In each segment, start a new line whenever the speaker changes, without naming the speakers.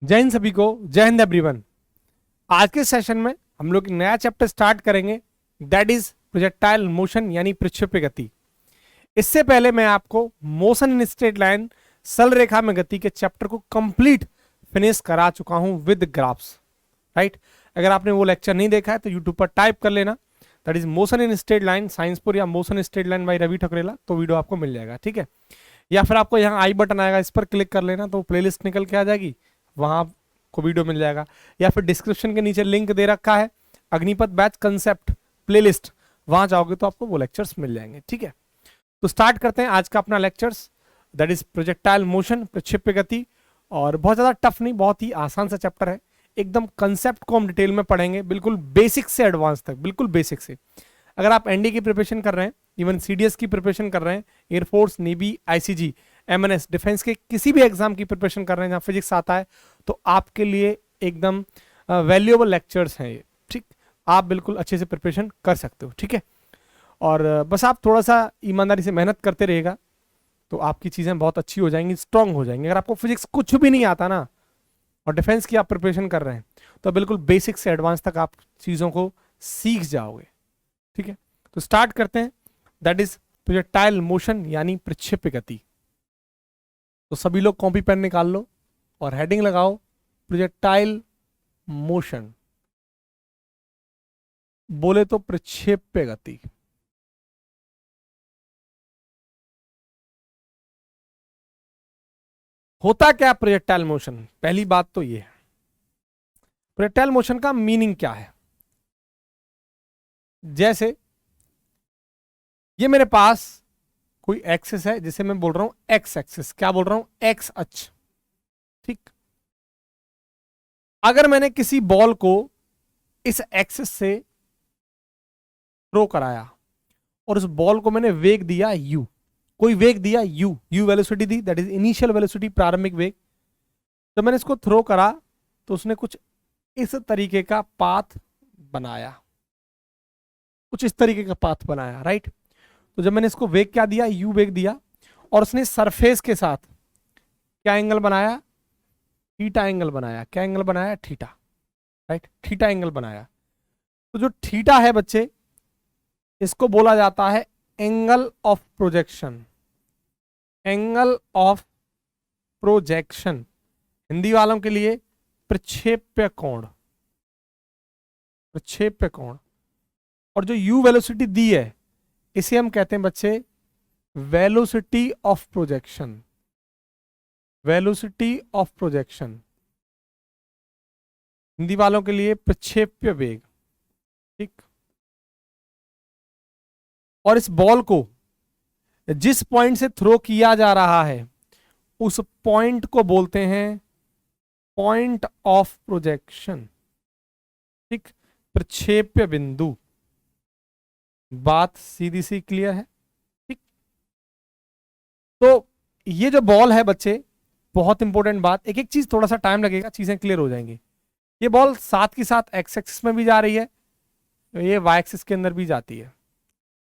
जय हिंद सभी को। जय हिंद एवरीवन। आज के सेशन में हम लोग एक नया चैप्टर स्टार्ट करेंगे, दैट इज प्रोजेक्टाइल मोशन यानी प्रक्षेप्य गति। इससे पहले मैं आपको मोशन इन स्ट्रेट लाइन सरल रेखा में गति के चैप्टर को कंप्लीट फिनिश करा चुका हूं विद ग्राफ्स, राइट। अगर आपने वो लेक्चर नहीं देखा है तो यूट्यूब पर टाइप कर लेना, that is motion in straight line साइंसपुर या motion in straight line by Ravi Thakrela, तो वीडियो आपको मिल जाएगा, ठीक है। या फिर आपको यहाँ आई बटन आएगा, इस पर क्लिक कर लेना तो प्लेलिस्ट निकल के आ जाएगी, वहां को वीडियो मिल जाएगा। या फिर डिस्क्रिप्शन के नीचे लिंक दे रखा है अग्निपथ बैच कंसेप्ट प्लेलिस्ट, वहां जाओगे तो आपको वो लेक्चर्स मिल जाएंगे, ठीक है। तो स्टार्ट करते हैं आज का अपना lectures, that is projectile motion प्रक्षेप्य गति। और बहुत ज्यादा टफ नहीं, बहुत ही आसान सा चैप्टर है। एकदम कंसेप्ट को हम डिटेल में पढ़ेंगे, बिल्कुल बेसिक से एडवांस तक, बिल्कुल बेसिक से। अगर आप एनडी की प्रिपरेशन कर रहे हैं, इवन सीडीएस की प्रिपरेशन कर रहे हैं, air force, navy, ICG, MNS, defence के किसी भी एग्जाम की प्रिपरेशन कर रहे हैं जहां फिजिक्स आता है, तो आपके लिए एकदम वैल्यूएबल लेक्चर्स हैं ये, ठीक। आप बिल्कुल अच्छे से प्रिपरेशन कर सकते हो, ठीक है। और बस आप थोड़ा सा ईमानदारी से मेहनत करते रहेगा तो आपकी चीज़ें बहुत अच्छी हो जाएंगी, स्ट्रांग हो जाएंगी। अगर आपको फिजिक्स कुछ भी नहीं आता ना और डिफेंस की आप प्रिपरेशन कर रहे हैं तो बिल्कुल बेसिक से एडवांस तक आप चीज़ों को सीख जाओगे, ठीक है। तो स्टार्ट करते हैं, दैट इज प्रोजेक्टाइल मोशन यानी प्रक्षेप्य गति। तो सभी लोग कॉपी पेन निकाल लो और हेडिंग लगाओ प्रोजेक्टाइल मोशन, बोले तो प्रक्षेप्य गति। होता क्या प्रोजेक्टाइल मोशन, पहली बात तो ये है प्रोजेक्टाइल मोशन का मीनिंग क्या है। जैसे ये मेरे पास कोई एक्सिस है जिसे मैं बोल रहा हूं एक्स एक्सिस, क्या बोल रहा हूं, एक्स अक्ष, ठीक। अगर मैंने किसी बॉल को इस एक्सिस से थ्रो कराया और उस बॉल को मैंने वेग दिया u, कोई वेग दिया u velocity the, that is initial velocity, प्रारंभिक वेग। जब मैंने इसको थ्रो करा तो उसने कुछ इस तरीके का पाथ बनाया, कुछ इस तरीके का पाथ बनाया, राइट। तो जब मैंने इसको वेग क्या दिया, u वेग दिया, और उसने सरफेस के साथ क्या एंगल बनाया, थीटा एंगल बनाया। क्या एंगल बनाया, थीटा, राइट, थीटा एंगल बनाया। तो जो थीटा है बच्चे, इसको बोला जाता है angle of projection, angle of projection, Hindi वालों के लिए प्रक्षेप्य कोण, प्रक्षेप्य कोण। और जो u वेलोसिटी दी है इसे हम कहते हैं बच्चे velocity of projection, velocity of projection, Hindi वालों के लिए प्रक्षेप्य वेग, ठीक। और इस बॉल को जिस पॉइंट से थ्रो किया जा रहा है उस पॉइंट को बोलते हैं पॉइंट ऑफ प्रोजेक्शन, ठीक, प्रक्षेप्य बिंदु। बात सीधी सी क्लियर है, ठीक। तो ये जो बॉल है बच्चे, बहुत इंपॉर्टेंट बात, एक एक चीज थोड़ा सा टाइम लगेगा, चीजें क्लियर हो जाएंगी। ये बॉल साथ के साथ एक्स एक्सिस में भी जा रही है, ये वाई एक्सिस के अंदर भी जाती है।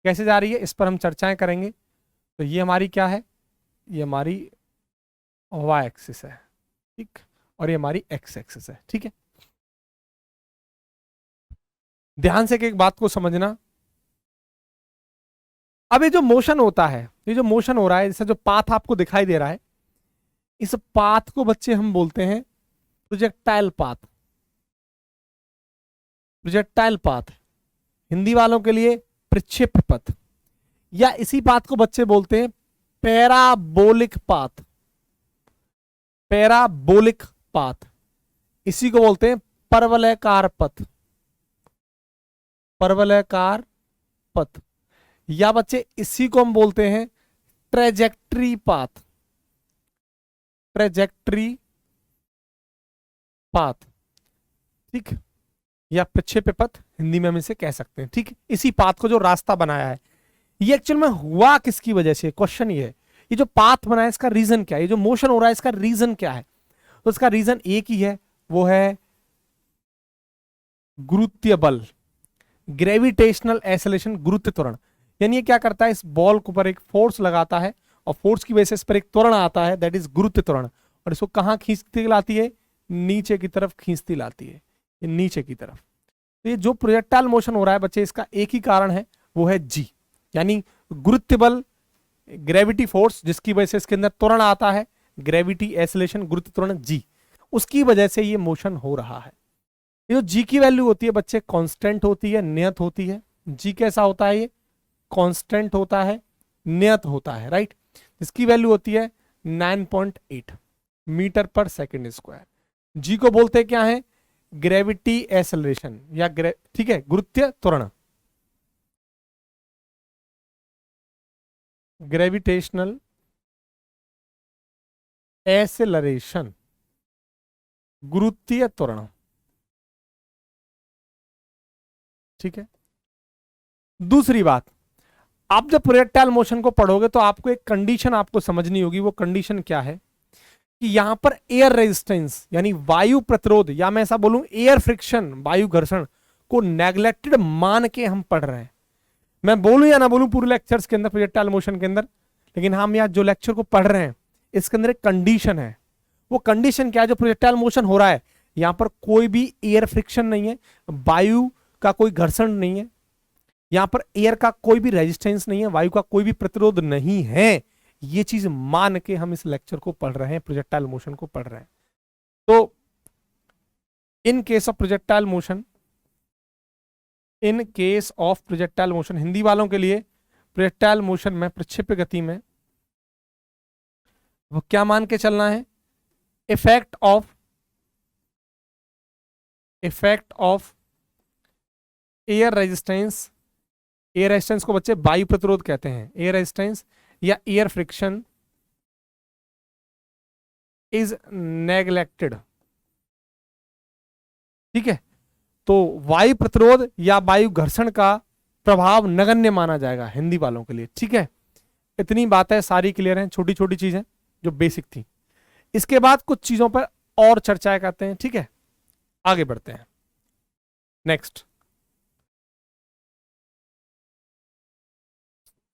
कैसे जा रही है इस पर हम चर्चाएं करेंगे। तो ये हमारी क्या है, ये हमारी वाई एक्सिस है, ठीक, और ये हमारी एक्स एक्सिस है, ठीक है। ध्यान से एक बात को समझना, अब ये जो मोशन होता है, ये जो मोशन हो रहा है, जैसे जो पाथ आपको दिखाई दे रहा है, इस पाथ को बच्चे हम बोलते हैं projectile path, projectile path, Hindi वालों के लिए प्रक्षेप्य पथ, या इसी पाथ को बच्चे बोलते हैं पैराबोलिक पाथ, पैराबोलिक पाथ, इसी को बोलते हैं परवलयकार पथ, परवलयकार पथ, या बच्चे इसी को हम बोलते हैं ट्रेजेक्ट्री पाथ, ट्रेजेक्ट्री पाथ, ठीक, या प्रक्षेप्य पथ हिंदी में हम इसे कह सकते हैं, ठीक। इसी पाथ को जो रास्ता बनाया है, ये एक्चुअल में हुआ किसकी वजह से, क्वेश्चन ये है। ये जो पाथ बनाया इसका रीजन क्या है, ये जो मोशन हो रहा है इसका रीजन क्या है। तो इसका रीजन एक ही है, वो है गुरुत्वीय बल, ग्रेविटेशनल एक्सेलरेशन, गुरुत्व त्वरण। यानी ये क्या करता है, इस बॉल के ऊपर एक फोर्स लगाता है और फोर्स की वजह से इस पर एक त्वरण आता है, दैट इज गुरुत्व त्वरण। और इसको कहां खींचती लाती है, नीचे की तरफ खींचती लाती है, ये नीचे की तरफ। तो ये जो प्रोजेक्टाइल मोशन हो रहा है बच्चे, इसका एक ही कारण है, वो है जी, यानी गुरुत्व बल, ग्रेविटी फोर्स, जिसकी वजह से इसके अंदर त्वरण आता है, ग्रेविटी एक्सेलरेशन, गुरुत्व त्वरण जी, उसकी वजह से ये मोशन हो रहा है। ये जो जी की वैल्यू होती है बच्चे, कांस्टेंट होती है, नियत होती है। जी कैसा होता है? ये कांस्टेंट होता है, नियत होता है, राइट। इसकी वैल्यू होती है 9.8 मीटर पर सेकेंड स्क्वायर। जी को बोलते हैं क्या है? ग्रेविटी एक्सेलरेशन या ठीक है, गुरुत्व त्वरण, ग्रेविटेशनल एक्सेलरेशन, गुरुत्वीय त्वरण, ठीक है। दूसरी बात, आप जब प्रोजेक्टाइल मोशन को पढ़ोगे तो आपको एक कंडीशन आपको समझनी होगी। वो कंडीशन क्या है कि यहां पर एयर रेजिस्टेंस यानी वायु प्रतिरोध, या मैं ऐसा बोलूं एयर फ्रिक्शन, वायु घर्षण को नेग्लेक्टेड मान के हम पढ़ रहे हैं। मैं बोलूं या ना बोलूं पूरे लेक्चर्स के अंदर, प्रोजेक्टाइल मोशन के अंदर, लेकिन हम यहाँ जो लेक्चर को पढ़ रहे हैं इसके अंदर एक कंडीशन है। वो कंडीशन क्या है? जो प्रोजेक्टाइल मोशन हो रहा है यहां पर कोई भी एयर फ्रिक्शन नहीं है, वायु का कोई घर्षण नहीं है, यहां पर एयर का कोई भी रेजिस्टेंस नहीं है, वायु का कोई भी प्रतिरोध नहीं है। ये चीज मान के हम इस लेक्चर को पढ़ रहे हैं, प्रोजेक्टाइल मोशन को पढ़ रहे हैं। तो in case of projectile motion, in case of projectile motion, Hindi वालों के लिए प्रोजेक्टाइल मोशन में, प्रक्षेप्य गति में, वो क्या मान के चलना है? Effect of air resistance, air resistance को बच्चे वायु प्रतिरोध कहते हैं, एयर रेजिस्टेंस या एयर फ्रिक्शन इज नेग्लेक्टेड, ठीक है। तो वायु प्रतिरोध या वायु घर्षण का प्रभाव नगण्य माना जाएगा हिंदी वालों के लिए, ठीक है। इतनी बातें सारी क्लियर हैं, छोटी छोटी चीजें जो बेसिक थी। इसके बाद कुछ चीजों पर और चर्चाएं करते हैं, ठीक है। आगे बढ़ते हैं। नेक्स्ट,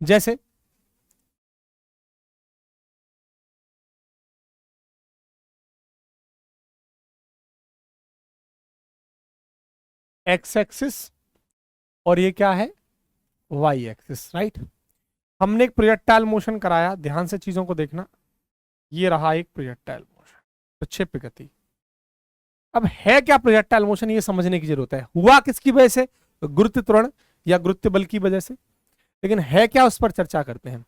जैसे एक्स एक्सिस और ये क्या है? Y axis, right. हमने एक प्रोजेक्टाइल मोशन कराया, ध्यान से चीजों को देखना। ये रहा एक प्रोजेक्टाइल मोशन, प्रक्षेप्य गति। अब है क्या प्रोजेक्टाइल मोशन, ये समझने की जरूरत है। हुआ किसकी वजह से? गुरुत्व त्वरण या गुरुत्व बल की वजह से। लेकिन है क्या, उस पर चर्चा करते हैं।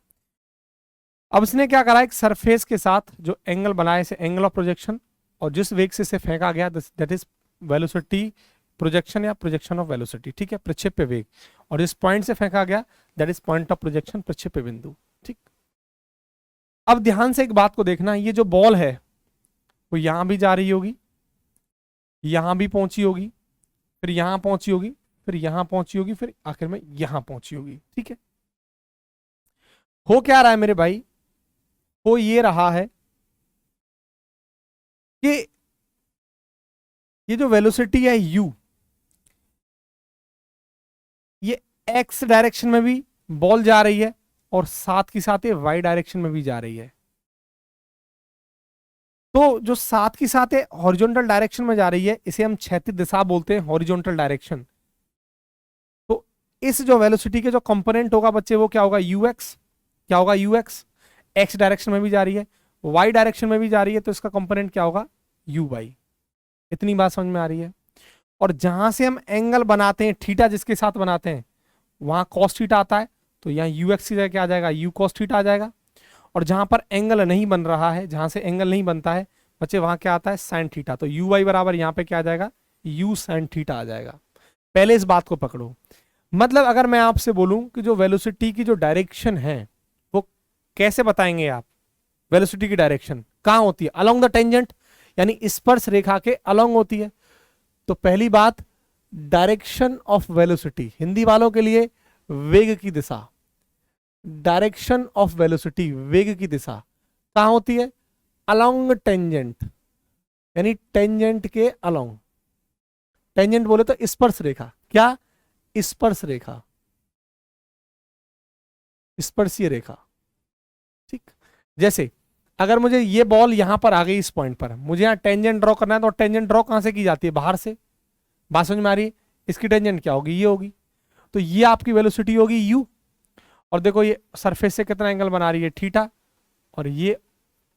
अब इसने क्या करा, एक सरफेस के साथ जो एंगल बनाया, इसे एंगल ऑफ प्रोजेक्शन, और जिस वेग से इसे फेंका गया दैट इज वेलोसिटी प्रोजेक्शन या प्रोजेक्शन ऑफ वेलोसिटी, ठीक है, प्रक्षेप्य वेग। और जिस पॉइंट से फेंका गया that is point of projection, प्रक्षेप्य बिंदु, ठीक। अब ध्यान से एक बात को देखना, ये जो बॉल है वो यहां भी जा रही होगी, यहां भी पहुंची होगी, फिर यहां पहुंची होगी, फिर यहां पहुंची होगी, फिर आखिर में यहां पहुंची होगी, ठीक है। हो क्या रहा है मेरे भाई? हो ये रहा है कि ये जो वेलोसिटी है u, ये x डायरेक्शन में भी बॉल जा रही है और साथ के साथ ये y डायरेक्शन में भी जा रही है। तो जो साथ के साथ है हॉरिजॉन्टल डायरेक्शन में जा रही है, इसे हम क्षैतिज दिशा बोलते हैं, हॉरिजॉन्टल डायरेक्शन। तो इस जो वेलोसिटी के जो कंपोनेंट होगा बच्चे, वो क्या होगा? ux। क्या होगा? ux। x डायरेक्शन में भी जा रही है, y डायरेक्शन में भी जा रही है, तो इसका कंपोनेंट क्या होगा? uy। इतनी बात समझ में आ रही है। और जहां से हम एंगल बनाते हैं, थीटा जिसके साथ बनाते हैं, वहां cos थीटा आता है, तो यहाँ ux की जगह क्या आ जाएगा? u cos थीटा आ जाएगा। और जहां पर एंगल नहीं बन रहा है, जहां से एंगल नहीं बनता है बच्चे, वहां क्या आता है? Sine theta. तो uy बराबर यहाँ पे क्या आ जाएगा? u साइन थीटा आ जाएगा। पहले इस बात को पकड़ो। मतलब अगर मैं आपसे बोलूं कि जो वेलोसिटी की जो डायरेक्शन है वो कैसे बताएंगे आप? वेलोसिटी की डायरेक्शन कहां होती है? अलोंग द टेंजेंट, यानी स्पर्श रेखा के अलोंग होती है। तो पहली बात, डायरेक्शन ऑफ वेलोसिटी, हिंदी वालों के लिए वेग की दिशा, डायरेक्शन ऑफ वेलोसिटी, वेग की दिशा कहां होती है? अलोंग टेंजेंट, यानी टेंजेंट के अलोंग। टेंजेंट बोले तो स्पर्श रेखा। क्या? स्पर्श रेखा, स्पर्शीय रेखा, ठीक। जैसे अगर मुझे ये बॉल यहां पर आ गई इस पॉइंट पर, मुझे यहाँ टेंजेंट ड्रॉ करना है, तो टेंजेंट ड्रॉ कहां से की जाती है? बाहर से। बात समझ में आ रही है? इसकी टेंजेंट क्या होगी? ये होगी। तो ये आपकी वेलोसिटी होगी u। और देखो ये सरफेस से कितना एंगल बना रही है? थीटा। और ये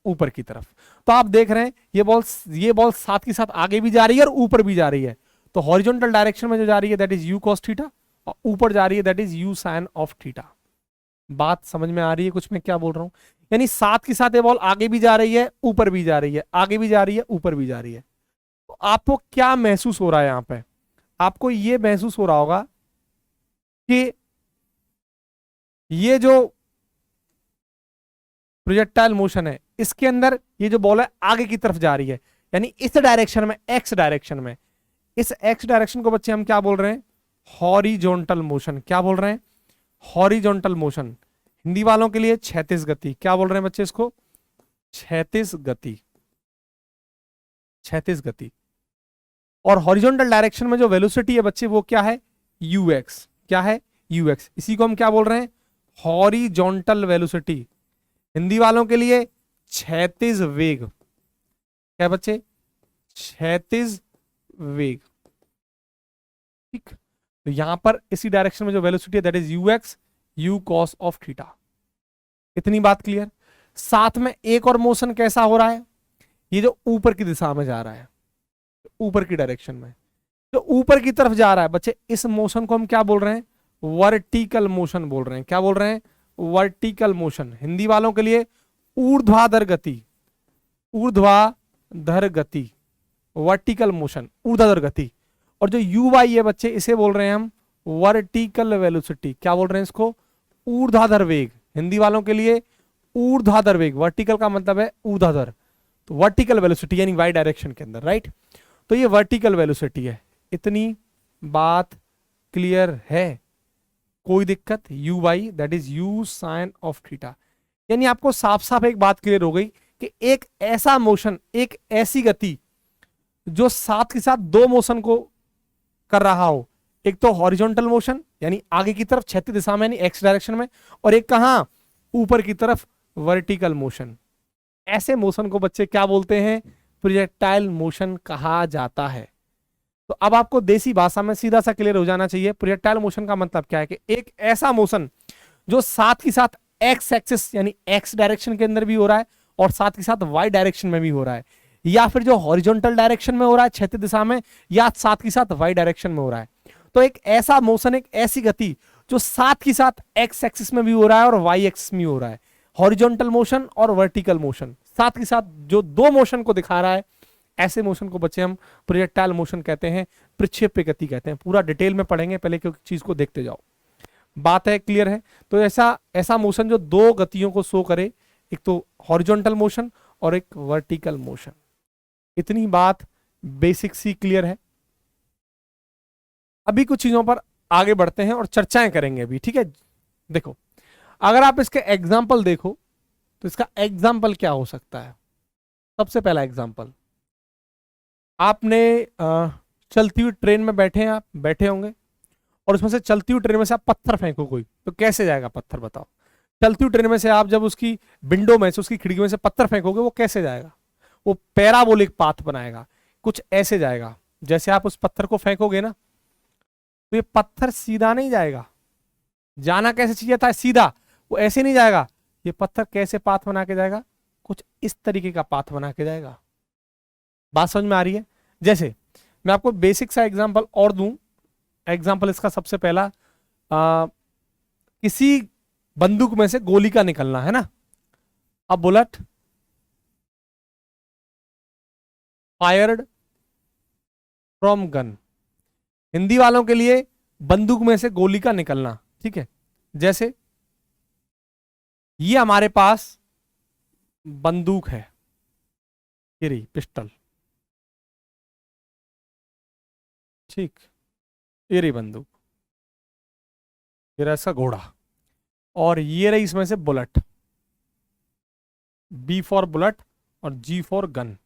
ऊपर की तरफ। तो आप देख रहे हैं ये बॉल साथ के साथ आगे भी जा रही है और ऊपर भी जा रही है। तो हॉरिजॉन्टल डायरेक्शन में जो जा रही है that is u cos theta, और ऊपर जा रही है that is u sin of theta. बात समझ में आ रही है कुछ मैं क्या बोल रहा हूं? यानी साथ के साथ ये बॉल आगे भी जा रही है, ऊपर भी जा रही है, आगे भी जा रही है, ऊपर भी जा रही है। तो आपको क्या महसूस हो रहा है यहां पे? आपको ये महसूस हो रहा होगा कि ये जो प्रोजेक्टाइल मोशन है इसके अंदर ये जो बॉल है आगे की तरफ जा रही है, यानी इस डायरेक्शन में, एक्स डायरेक्शन में। इस एक्स डायरेक्शन को बच्चे हम क्या बोल रहे हैं? Horizontal motion. क्या बोल रहे हैं? Horizontal motion. हिंदी वालों के लिए क्षैतिज गति। क्या बोल रहे हैं बच्चे इसको? क्षैतिज गति। क्षैतिज गति। और हॉरिजॉन्टल डायरेक्शन में जो वेलोसिटी है बच्चे वो क्या है? ux। क्या है? ux। इसी को हम क्या बोल रहे हैं? Horizontal velocity. हिंदी वालों के लिए क्षैतिज वेग। क्या बच्चे? क्षैतिज वेग। ठीक। तो यहां पर इसी डायरेक्शन में जो वेलोसिटी है that is ux, u cos of theta. इतनी बात क्लियर? साथ में एक और मोशन कैसा हो रहा है? ये जो ऊपर की दिशा में जा रहा है, ऊपर की डायरेक्शन में जो ऊपर की तरफ जा रहा है बच्चे, इस मोशन को हम क्या बोल रहे हैं? वर्टिकल मोशन बोल रहे हैं। क्या बोल रहे हैं? Vertical motion. हिंदी वालों के लिए ऊर्ध्वाधर गति। ऊर्ध्वाधर गति, वर्टिकल मोशन, ऊर्ध्वाधर गति। और जो यू वाई है बच्चे, इसे बोल रहे हैं हम वर्टिकल वेलोसिटी। क्या बोल रहे हैं इसको? ऊर्ध्वाधर वेग। हिंदी वालों के लिए ऊर्ध्वाधर वेग। वर्टिकल का मतलब है ऊर्ध्वाधर, तो वर्टिकल वेलोसिटी यानी वाई डायरेक्शन के अंदर, राइट? तो ये वर्टिकल वेलोसिटी है। इतनी बात क्लियर है? कोई दिक्कत? U y that is u sine of theta. यानी आपको साफ साफ एक बात क्लियर हो गई कि एक ऐसा मोशन, एक ऐसी गति जो साथ के साथ दो मोशन को कर रहा हो, एक तो हॉरिजॉन्टल मोशन यानी आगे की तरफ क्षैतिज दिशा में यानी एक्स डायरेक्शन में, और एक कहां? ऊपर की तरफ वर्टिकल मोशन। ऐसे मोशन को बच्चे क्या बोलते हैं? प्रोजेक्टाइल मोशन कहा जाता है। तो अब आपको देसी भाषा में सीधा सा क्लियर हो जाना चाहिए प्रोजेक्टाइल मोशन का मतलब क्या है, कि एक ऐसा मोशन जो साथ ही साथ एक्स एक्सिस यानी एक्स डायरेक्शन के अंदर भी हो रहा है और साथ ही साथ वाई डायरेक्शन में भी हो रहा है, या फिर जो हॉरिजॉन्टल डायरेक्शन में हो रहा है क्षैतिज दिशा में, या साथ ही साथ वाई डायरेक्शन में हो रहा है। तो एक ऐसा मोशन, एक ऐसी गति जो साथ ही साथ एक्स एक्सिस में भी हो रहा है और वाई एक्सिस में हो रहा है, हॉरिजॉन्टल मोशन और वर्टिकल मोशन, साथ ही साथ जो दो मोशन को दिखा रहा है, ऐसे मोशन को बच्चे हम प्रोजेक्टाइल मोशन कहते हैं, प्रक्षेप्य गति कहते हैं। पूरा डिटेल में पढ़ेंगे, पहले क्योंकि चीज को देखते जाओ। बात है, क्लियर है? तो ऐसा मोशन जो दो गतियों को शो करे, एक तो हॉरिजॉन्टल मोशन और एक वर्टिकल मोशन। इतनी बात बेसिक सी क्लियर है? अभी कुछ चीजों पर आगे बढ़ते हैं और चर्चाएं करेंगे अभी, ठीक है? देखो, अगर आप इसके एग्जाम्पल देखो तो इसका एग्जाम्पल क्या हो सकता है? सबसे पहला एग्जाम्पल, आपने चलती हुई ट्रेन में बैठे हैं, आप बैठे होंगे और उसमें से चलती हुई ट्रेन में से आप पत्थर फेंको कोई, तो कैसे जाएगा पत्थर? बताओ। चलती हुई ट्रेन में से आप जब उसकी विंडो में से, उसकी खिड़की में से पत्थर फेंकोगे, वो कैसे जाएगा? वो पैराबोलिक पाथ बनाएगा, कुछ ऐसे जाएगा। जैसे आप उस पत्थर को फेंकोगे ना, तो ये पत्थर सीधा नहीं जाएगा। जाना कैसे चाहिए था? सीधा। वो ऐसे नहीं जाएगा। ये पत्थर कैसे पाथ बना के जाएगा? कुछ इस तरीके का पाथ बना के जाएगा। बात समझ में आ रही है? जैसे मैं आपको बेसिक सा एग्जांपल और दूं। एग्जांपल इसका सबसे पहला, किसी बंदूक में से गोली का निकलना है ना, अब bullet fired from gun. Hindi वालों के लिए बंदूक में से गोली का निकलना, ठीक है? जैसे ये हमारे पास बंदूक है, ये रही पिस्टल, ठीक? ये रही बंदूक, ये रहा इसका घोड़ा, और ये रही इसमें से बुलेट, बी फॉर बुलेट और जी फॉर गन।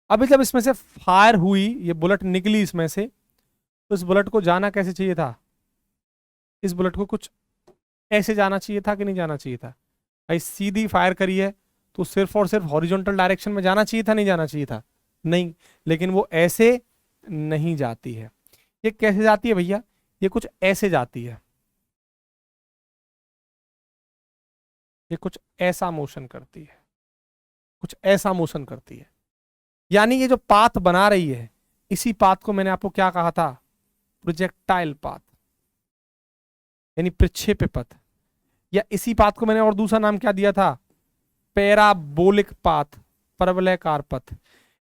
अभी जब इसमें से फायर हुई, ये बुलेट निकली इसमें से, तो इस बुलेट को जाना कैसे चाहिए था? इस बुलेट को कुछ ऐसे जाना चाहिए था कि नहीं जाना चाहिए था? भाई सीधी फायर करी है तो सिर्फ और सिर्फ हॉरिजॉन्टल डायरेक्शन में जाना चाहिए था, नहीं जाना चाहिए था? नहीं, लेकिन वो ऐसे नहीं जाती है। ये कैसे जाती है भैया? ये कुछ ऐसे जाती है, ये कुछ ऐसा मोशन करती है, कुछ ऐसा मोशन करती है। यानी ये जो पाथ बना रही है, इसी पाथ को मैंने आपको क्या कहा था? प्रोजेक्टाइल पाथ, यानी प्रक्षेप्य पथ। या इसी पाथ को मैंने और दूसरा नाम क्या दिया था? पैराबोलिक पाथ, परवलयकार पथ।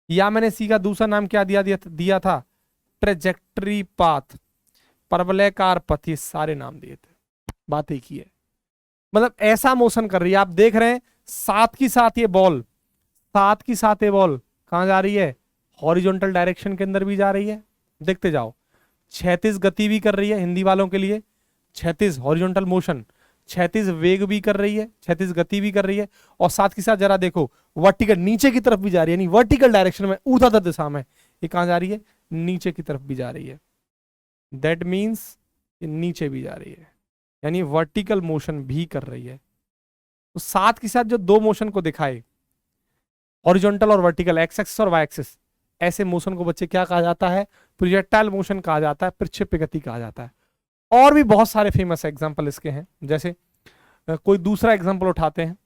या मैंने सी का दूसरा नाम क्या दिया था? ट्रेजेक्टरी पाथ, परवलयकार पथ। ये सारे नाम दिए थे, बात एक ही है। मतलब ऐसा मोशन कर रही है, आप देख रहे हैं साथ की साथ ये बॉल, साथ की साथ ये बॉल कहां जा रही है? हॉरिजॉन्टल डायरेक्शन के अंदर भी जा रही है। देखते जाओ, क्षैतिज गति भी कर रही है, हिंदी वालों के लिए क्षैतिज हॉरिजॉन्टल मोशन, क्षैतिज वेग भी कर रही है, क्षैतिज गति भी कर रही है, और साथ के साथ जरा देखो वर्टिकल नीचे की तरफ भी जा रही है, यानी वर्टिकल डायरेक्शन में, ऊर्ध्वाधर दिशा में ये कहां जा रही है? नीचे की तरफ भी जा रही है। दैट मीन्स ये नीचे भी जा रही है, यानी वर्टिकल मोशन भी कर रही है। तो साथ के साथ जो दो मोशन को दिखाए, हॉरिजॉन्टल और वर्टिकल, एक्स एक्सिस और वाई एक्सिस, ऐसे मोशन को बच्चे क्या कहा जाता है? प्रोजेक्टाइल मोशन कहा जाता है, प्रक्षेप्य गति कहा जाता है। और भी बहुत सारे फेमस एग्जांपल इसके हैं, जैसे कोई दूसरा एग्जांपल उठाते हैं।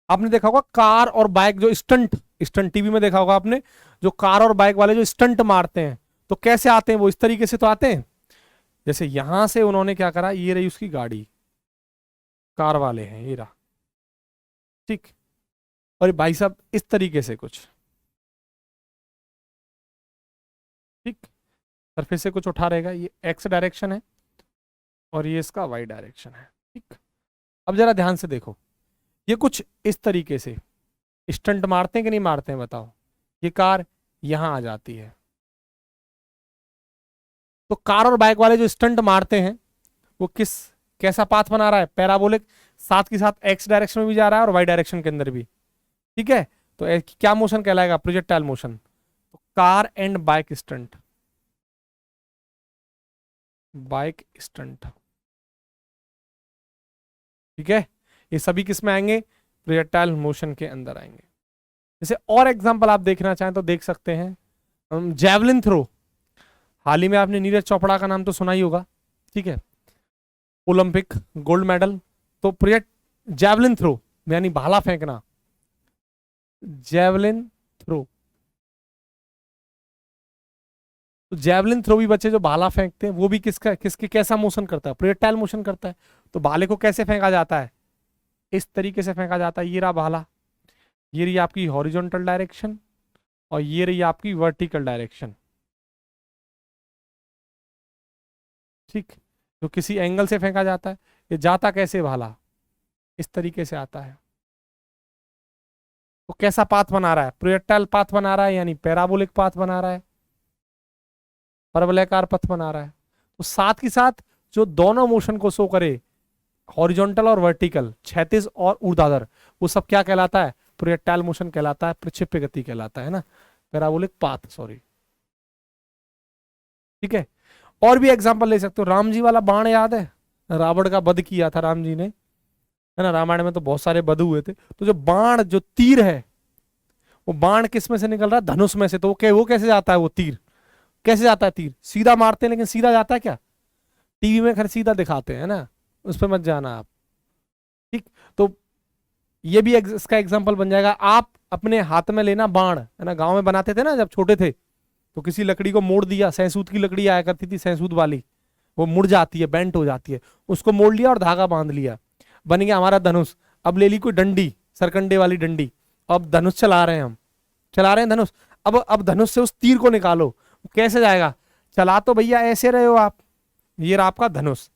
आपने देखा होगा कार और बाइक जो स्टंट टीवी में देखा होगा आपने, जो कार और बाइक वाले जो स्टंट मारते हैं, तो कैसे आते हैं वो? इस तरीके से तो आते हैं। जैसे यहां से उन्होंने क्या करा, ये रही उसकी गाड़ी, कार वाले हैं, ये रहा, ठीक, और भाई साहब इस तरीके से कुछ, ठीक, सरफेस से कुछ उठा रहेगा, ये एक्स डायरेक्शन है और ये इसका वाई डायरेक्शन है, ठीक। अब जरा ध्यान से देखो, ये कुछ इस तरीके से स्टंट मारते हैं कि नहीं मारते हैं बताओ? ये कार यहां आ जाती है, तो कार और बाइक वाले जो स्टंट मारते हैं वो कैसा पाथ बना रहा है? पैराबोलिक, साथ के साथ एक्स डायरेक्शन में भी जा रहा है और वाई डायरेक्शन के अंदर भी, ठीक है। तो क्या मोशन कहलाएगा? Projectile motion. तो car and bike stunt, bike stunt, ठीक है, ये सभी किस में आएंगे? प्रोजेक्टाइल मोशन के अंदर आएंगे। जैसे और एग्जांपल आप देखना चाहें तो देख सकते हैं, जैवलिन थ्रो। हाल ही में आपने नीरज चोपड़ा का नाम तो सुना ही होगा, ठीक है, ओलंपिक गोल्ड मेडल। तो प्रोजेक्ट जैवलिन थ्रो यानी भाला फेंकना, जैवलिन थ्रो। तो जैवलिन थ्रो भी बच्चे जो भाला फेंकते हैं वो भी किसके कैसा मोशन करता है? प्रोजेक्टाइल मोशन करता है। तो भाले को कैसे फेंका जाता है? इस तरीके से फेंका जाता है। ये रहा भाला, ये रही आपकी हॉरिजॉन्टल डायरेक्शन और ये रही आपकी वर्टिकल डायरेक्शन, ठीक। तो किसी एंगल से फेंका जाता है। ये जाता कैसे भाला? इस तरीके से आता है। तो कैसा पाथ बना रहा है? प्रोजेक्टाइल पाथ बना रहा है, यानी पैराबोलिक पाथ बना रहा है, परवलयकार पथ बना रहा है। तो साथ ही साथ जो दोनों मोशन को शो करे, हॉरिजॉन्टल और वर्टिकल, क्षैतिज और ऊर्ध्वाधर, वो सब क्या कहलाता है? प्रोजेक्टाइल मोशन कहलाता है, प्रक्षेप्य गति कहलाता है ना, पैराबोलिक पाथ, सॉरी, ठीक है। और भी एग्जांपल ले सकते हो। राम जी वाला बाण याद है? रावण का वध किया था राम जी ने, है ना, रामायण में तो बहुत सारे वध हुए थे। तो जो बाण, जो तीर है, वो बाण किस में से निकल रहा है? धनुष में से। तो वो कैसे जाता है? वो तीर कैसे जाता है? तीर सीधा मारते हैं, लेकिन सीधा जाता है क्या? टीवी में खैर सीधा दिखाते हैं ना, उस पर मत जाना आप, ठीक। तो ये भी इसका एग्जाम्पल बन जाएगा। आप अपने हाथ में लेना बाण, है ना, गांव में बनाते थे ना जब छोटे थे, तो किसी लकड़ी को मोड़ दिया, सहसूत की लकड़ी आया करती थी, सहसूत वाली, वो मुड़ जाती है, बेंट हो जाती है, उसको मोड़ लिया और धागा बांध लिया, बन गया हमारा धनुष। अब ले ली कोई डंडी, सरकंडे वाली डंडी, अब धनुष चला रहे हैं, हम चला रहे हैं धनुष। अब धनुष से उस तीर को निकालो, कैसे जाएगा? चला तो भैया ऐसे रहे हो आप, ये रहा आपका धनुष,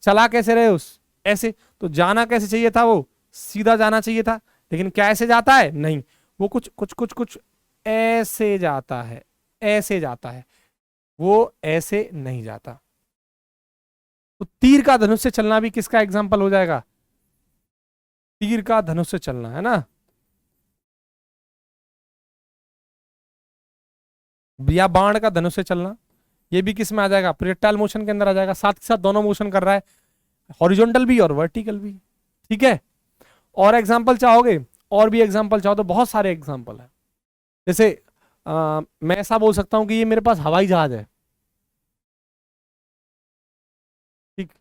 चला कैसे रहे उस ऐसे, तो जाना कैसे चाहिए था? वो सीधा जाना चाहिए था, लेकिन क्या ऐसे जाता है? नहीं, वो कुछ कुछ कुछ कुछ ऐसे जाता है, ऐसे जाता है, वो ऐसे नहीं जाता। तो तीर का धनुष से चलना भी किसका एग्जाम्पल हो जाएगा? तीर का धनुष से चलना, है ना, या बाण का धनुष से चलना, ये भी किस में आ जाएगा? प्रोजेक्टाइल मोशन के अंदर आ जाएगा। साथ ही साथ दोनों मोशन कर रहा है, हॉरिजॉन्टल भी और वर्टिकल भी, ठीक है। और एग्जाम्पल चाहोगे, और भी एग्जाम्पल चाहो तो बहुत सारे एग्जाम्पल है। जैसे मैं ऐसा बोल सकता हूं कि ये मेरे पास हवाई जहाज है, ठीक,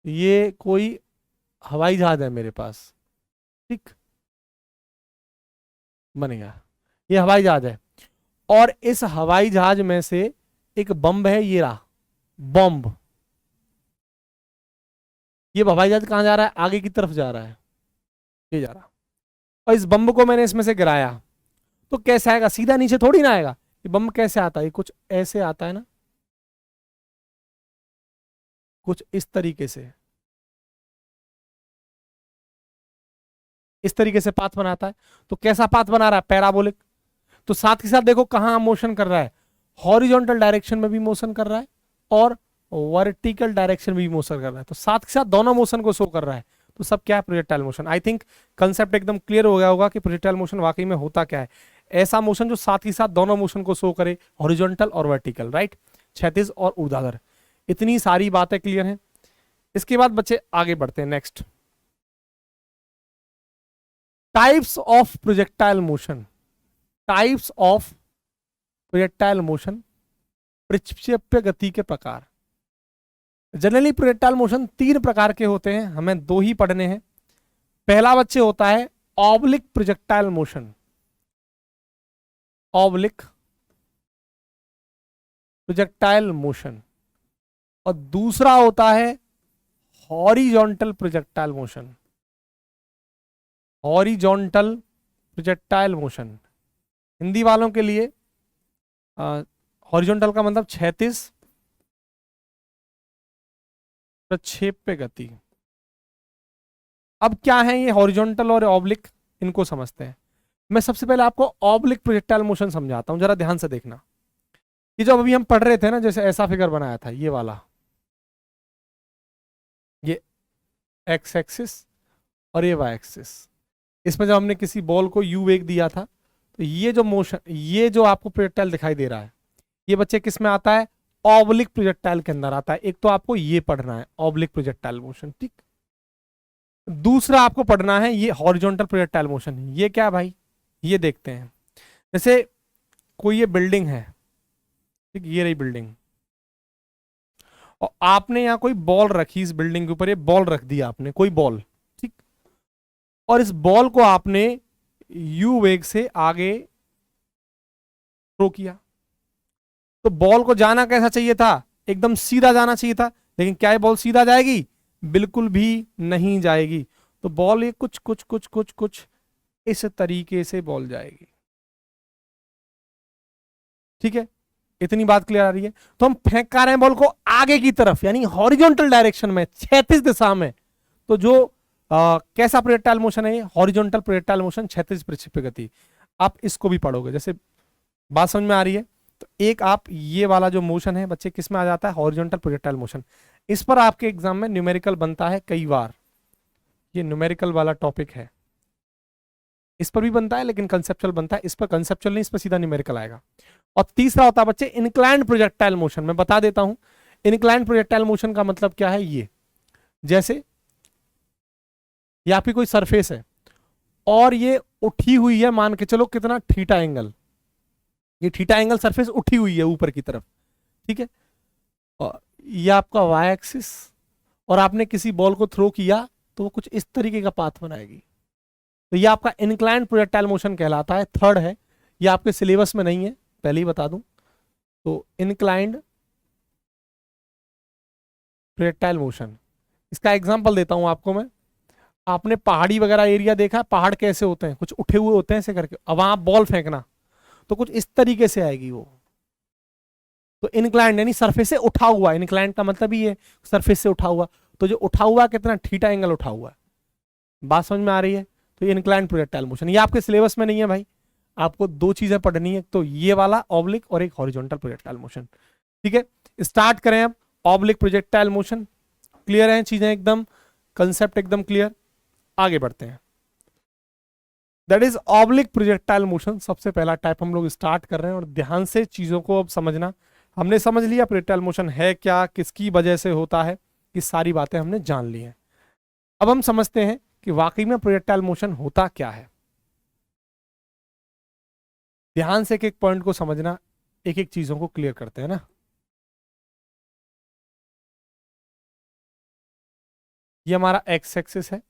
ये कोई हवाई जहाज है मेरे पास, ठीक, बनेगा, ये हवाई जहाज है। और इस हवाई जहाज में से एक बम है, ये रहा बॉम्ब। ये हवाई जहाज कहां जा रहा है, आगे की तरफ जा रहा है, ये जा रहा, और इस बम को मैंने इसमें से गिराया, तो कैसे आएगा, सीधा नीचे थोड़ी ना आएगा। ये बम कैसे आता है, कुछ ऐसे आता है ना, कुछ इस तरीके से, इस तरीके से पाथ बनाता है। तो कैसा पाथ बना रहा है, पैराबोलिक। तो साथ के साथ देखो कहां मोशन कर रहा है, हॉरिजॉन्टल डायरेक्शन में भी मोशन कर रहा है और वर्टिकल डायरेक्शन में भी मोशन कर रहा है। तो साथ के साथ दोनों मोशन को शो कर रहा है। तो सब क्या है, projectile motion. I think concept एकदम क्लियर हो गया होगा कि प्रोजेक्टाइल मोशन वाकई में होता क्या है। ऐसा मोशन जो साथ ही साथ दोनों मोशन को शो करे, हॉरिजॉन्टल और वर्टिकल, राइट, क्षैतिज और ऊर्ध्वाधर। इतनी सारी बातें क्लियर हैं। इसके बाद बच्चे आगे बढ़ते हैं, next types of projectile motion. Types of projectile motion, प्रक्षेप्य गति के प्रकार। जनरली प्रोजेक्टाइल मोशन 3 प्रकार के होते हैं, हमें 2 ही पढ़ने हैं। पहला बच्चे होता है oblique projectile motion, oblique projectile motion, और दूसरा होता है horizontal projectile motion, horizontal projectile motion. Hindi वालों के लिए हॉरिजॉन्टल का मतलब क्षैतिज प्रक्षेप्य गति। अब क्या है ये हॉरिजॉन्टल और ऑब्लिक, इनको समझते हैं। मैं सबसे पहले आपको ऑब्लिक प्रोजेक्टाइल मोशन समझाता हूं, जरा ध्यान से देखना। ये जो अभी हम पढ़ रहे थे ना, जैसे ऐसा फिगर बनाया था, ये वाला, ये एक्स एक्सिस और ये वाई एक्सिस। इसमें जब हमने किसी बॉल को यू वेग दिया था, तो ये जो मोशन, ये जो आपको प्रोजेक्टाइल दिखाई दे रहा है, ये बच्चे किस में आता है, ऑब्लिक प्रोजेक्टाइल के अंदर आता है। एक तो आपको ये पढ़ना है ऑब्लिक प्रोजेक्टाइल मोशन, ठीक। दूसरा आपको पढ़ना है ये हॉरिजॉन्टल प्रोजेक्टाइल मोशन। ये क्या भाई, ये देखते हैं। जैसे कोई ये बिल्डिंग है, ठीक, ये रही बिल्डिंग, और आपने यहां कोई बॉल रखी, इस बिल्डिंग के ऊपर ये बॉल रख दिया आपने, कोई बॉल, ठीक, और इस बॉल को आपने यू वेग से आगे थ्रो किया। तो बॉल को जाना कैसा चाहिए था, एकदम सीधा जाना चाहिए था, लेकिन क्या ये बॉल सीधा जाएगी, बिल्कुल भी नहीं जाएगी। तो बॉल ये कुछ कुछ कुछ कुछ कुछ इस तरीके से बॉल जाएगी, ठीक है। इतनी बात क्लियर आ रही है। तो हम फेंक रहे हैं बॉल को आगे की तरफ, यानी हॉरिजॉन्टल डायरेक्शन में, क्षैतिज दिशा में। तो जो कैसा प्रोजेक्टाइल मोशन है, हॉरिजॉन्टल प्रोजेक्टाइल मोशन, क्षैतिज प्रक्षेप्य गति। आप इसको भी पढ़ोगे, जैसे बात समझ में आ रही है। तो एक आप ये वाला जो मोशन है बच्चे, किस में आ जाता है, हॉरिजॉन्टल प्रोजेक्टाइल मोशन। इस पर आपके एग्जाम में न्यूमेरिकल बनता है कई बार, ये न्यूमेरिकल वाला टॉपिक है। इस पर भी बनता है लेकिन कंसेप्चुअल बनता है, इस पर कंसेप्चुअल नहीं, इस पर सीधा न्यूमेरिकल आएगा। और तीसरा होता है बच्चे इंक्लाइंड प्रोजेक्टाइल मोशन। मैं बता देता हूं इंक्लाइंड प्रोजेक्टाइल मोशन का मतलब क्या है। ये जैसे ये आपकी कोई सरफेस है और ये उठी हुई है, मान के चलो कितना, थीटा एंगल, ये थीटा एंगल सरफेस उठी हुई है ऊपर की तरफ, ठीक है। और ये आपका वाई एक्सिस, और आपने किसी बॉल को थ्रो किया तो वो कुछ इस तरीके का पाथ बनाएगी। तो ये आपका इंक्लाइंड प्रोजेक्टाइल मोशन कहलाता है। थर्ड है, ये आपके सिलेबस में नहीं है, पहले ही बता दूं। तो इंक्लाइंड प्रोजेक्टाइल मोशन, इसका एग्जांपल देता हूं आपको मैं। आपने पहाड़ी वगैरह एरिया देखा, पहाड़ कैसे होते हैं, कुछ उठे हुए होते हैं ऐसे करके। अब वहां बॉल फेंकना तो कुछ इस तरीके से आएगी वो। तो इंक्लाइंड यानी सरफेस से उठा हुआ, इंक्लाइंड का मतलब ही है सरफेस से उठा हुआ। तो जो उठा हुआ कितना, थीटा एंगल उठा हुआ है। बात समझ में आ रही है। तो ये इंक्लाइंड प्रोजेक्टाइल मोशन, ये आपके सिलेबस में नहीं है भाई। आपको 2 चीजें पढ़नी है, तो ये वाला ऑब्लिक और एक हॉरिजॉन्टल प्रोजेक्टाइल मोशन, ठीक है। स्टार्ट करें अब। ऑब्लिक प्रोजेक्टाइल मोशन, क्लियर है चीजें एकदम, कंसेप्ट एकदम क्लियर। आगे बढ़ते हैं। That is oblique projectile motion, सबसे पहला टाइप हम लोग स्टार्ट कर रहे हैं। और ध्यान से चीजों को अब समझना। हमने समझ लिया प्रोजेक्टाइल मोशन है क्या, किसकी वजह से होता है, ये सारी बातें हमने जान ली हैं। अब हम समझते हैं कि वाकई में प्रोजेक्टाइल मोशन होता क्या है। ध्यान से एक एक पॉइंट को समझना, एक एक चीजों को क्लियर करते हैं ना। ये हमारा एक्स एक्सिस है,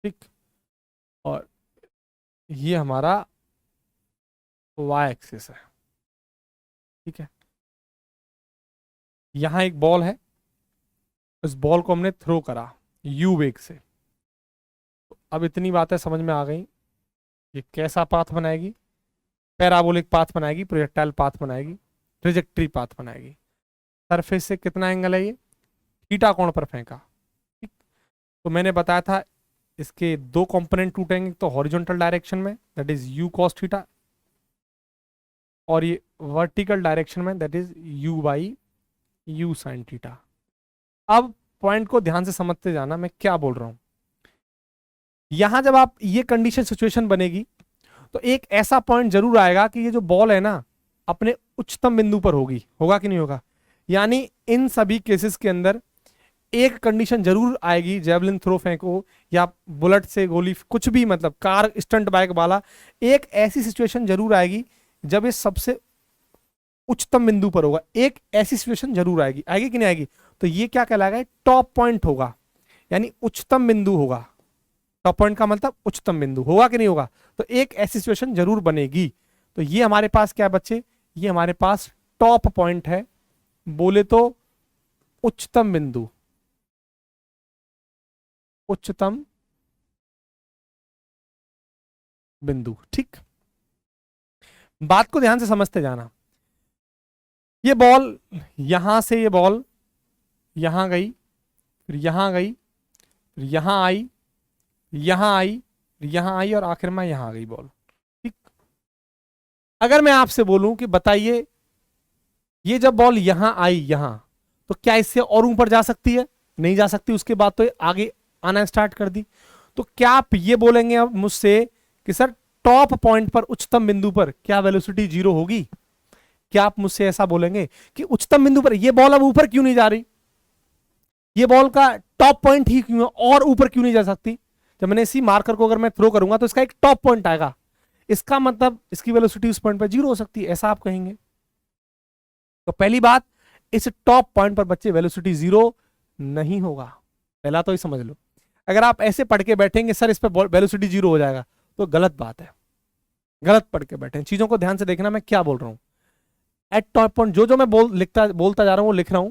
ठीक, और ये हमारा वाई एक्सिस है, ठीक है। यहां एक बॉल है, इस बॉल को हमने थ्रो करा यू वेग से। अब इतनी बातें समझ में आ गई, ये कैसा पाथ बनाएगी, पैराबोलिक पाथ बनाएगी, प्रोजेक्टाइल पाथ बनाएगी, ट्रेजेक्ट्री पाथ बनाएगी। सरफेस से कितना एंगल है, ये थीटा कोण पर फेंका, ठीक। तो मैंने बताया था इसके दो कंपोनेंट टूटेंगे, तो हॉरिजॉन्टल डायरेक्शन में that is you cos theta, और ये वर्टिकल डायरेक्शन में that is you by you sine theta. अब पॉइंट को ध्यान से समझते जाना मैं क्या बोल रहा हूं। यहां जब आप ये कंडीशन सिचुएशन बनेगी तो एक ऐसा पॉइंट जरूर आएगा कि ये जो बॉल है ना अपने उच्चतम बिंदु पर होगी, होगा कि नहीं होगा। यानी इन सभी केसेस के अंदर एक कंडीशन जरूर आएगी, जेवलिन थ्रो फेंको या बुलेट से गोली, कुछ भी, मतलब कार स्टंट बाइक वाला, एक ऐसी सिचुएशन जरूर आएगी जब ये सबसे उच्चतम बिंदु पर होगा। एक ऐसी सिचुएशन जरूर आएगी, आएगी कि नहीं आएगी। तो ये क्या कहलाएगा, टॉप पॉइंट होगा, यानी उच्चतम बिंदु होगा। टॉप पॉइंट का मतलब उच्चतम बिंदु, होगा कि नहीं होगा। तो एक ऐसी सिचुएशन जरूर बनेगी। तो ये हमारे पास क्या है बच्चे, ये हमारे पास टॉप पॉइंट है, बोले तो उच्चतम बिंदु, उच्चतम बिंदु, ठीक। बात को ध्यान से समझते जाना। ये बॉल यहां से, ये बॉल यहां गई, फिर यहां गई, फिर यहां आई, यहां आई, यहां आई, और आखिर में यहां आ गई बॉल, ठीक। अगर मैं आपसे बोलूं कि बताइए ये जब बॉल यहां आई यहां, तो क्या इससे और ऊपर जा सकती है, नहीं जा सकती। उसके बाद तो आगे आना स्टार्ट कर दी। तो क्या आप ये बोलेंगे अब मुझसे कि सर टॉप पॉइंट पर, उच्चतम बिंदु पर क्या वेलोसिटी जीरो होगी। क्या आप मुझसे ऐसा बोलेंगे कि उच्चतम बिंदु पर ये बॉल अब ऊपर क्यों नहीं जा रही, ये बॉल का टॉप पॉइंट ही क्यों है, और ऊपर क्यों नहीं जा सकती। जब मैंने इसी मार्कर को अगर मैं थ्रो करूंगा तो इसका एक टॉप पॉइंट आएगा, इसका मतलब इसकी वेलोसिटी उस पॉइंट पर जीरो हो सकती है, ऐसा आप कहेंगे। तो पहली बात, इस टॉप पॉइंट पर बच्चे वेलोसिटी जीरो नहीं होगा, पहला तो ये समझ लो। अगर आप ऐसे पढ़ के बैठेंगे सर इस पर वेलोसिटी जीरो हो जाएगा, तो गलत बात है, गलत पढ़ के बैठे। चीजों को ध्यान से देखना मैं क्या बोल रहा हूं। एट टॉप पॉइंट, जो जो मैं बोलता जा रहा हूं वो लिख रहा हूं।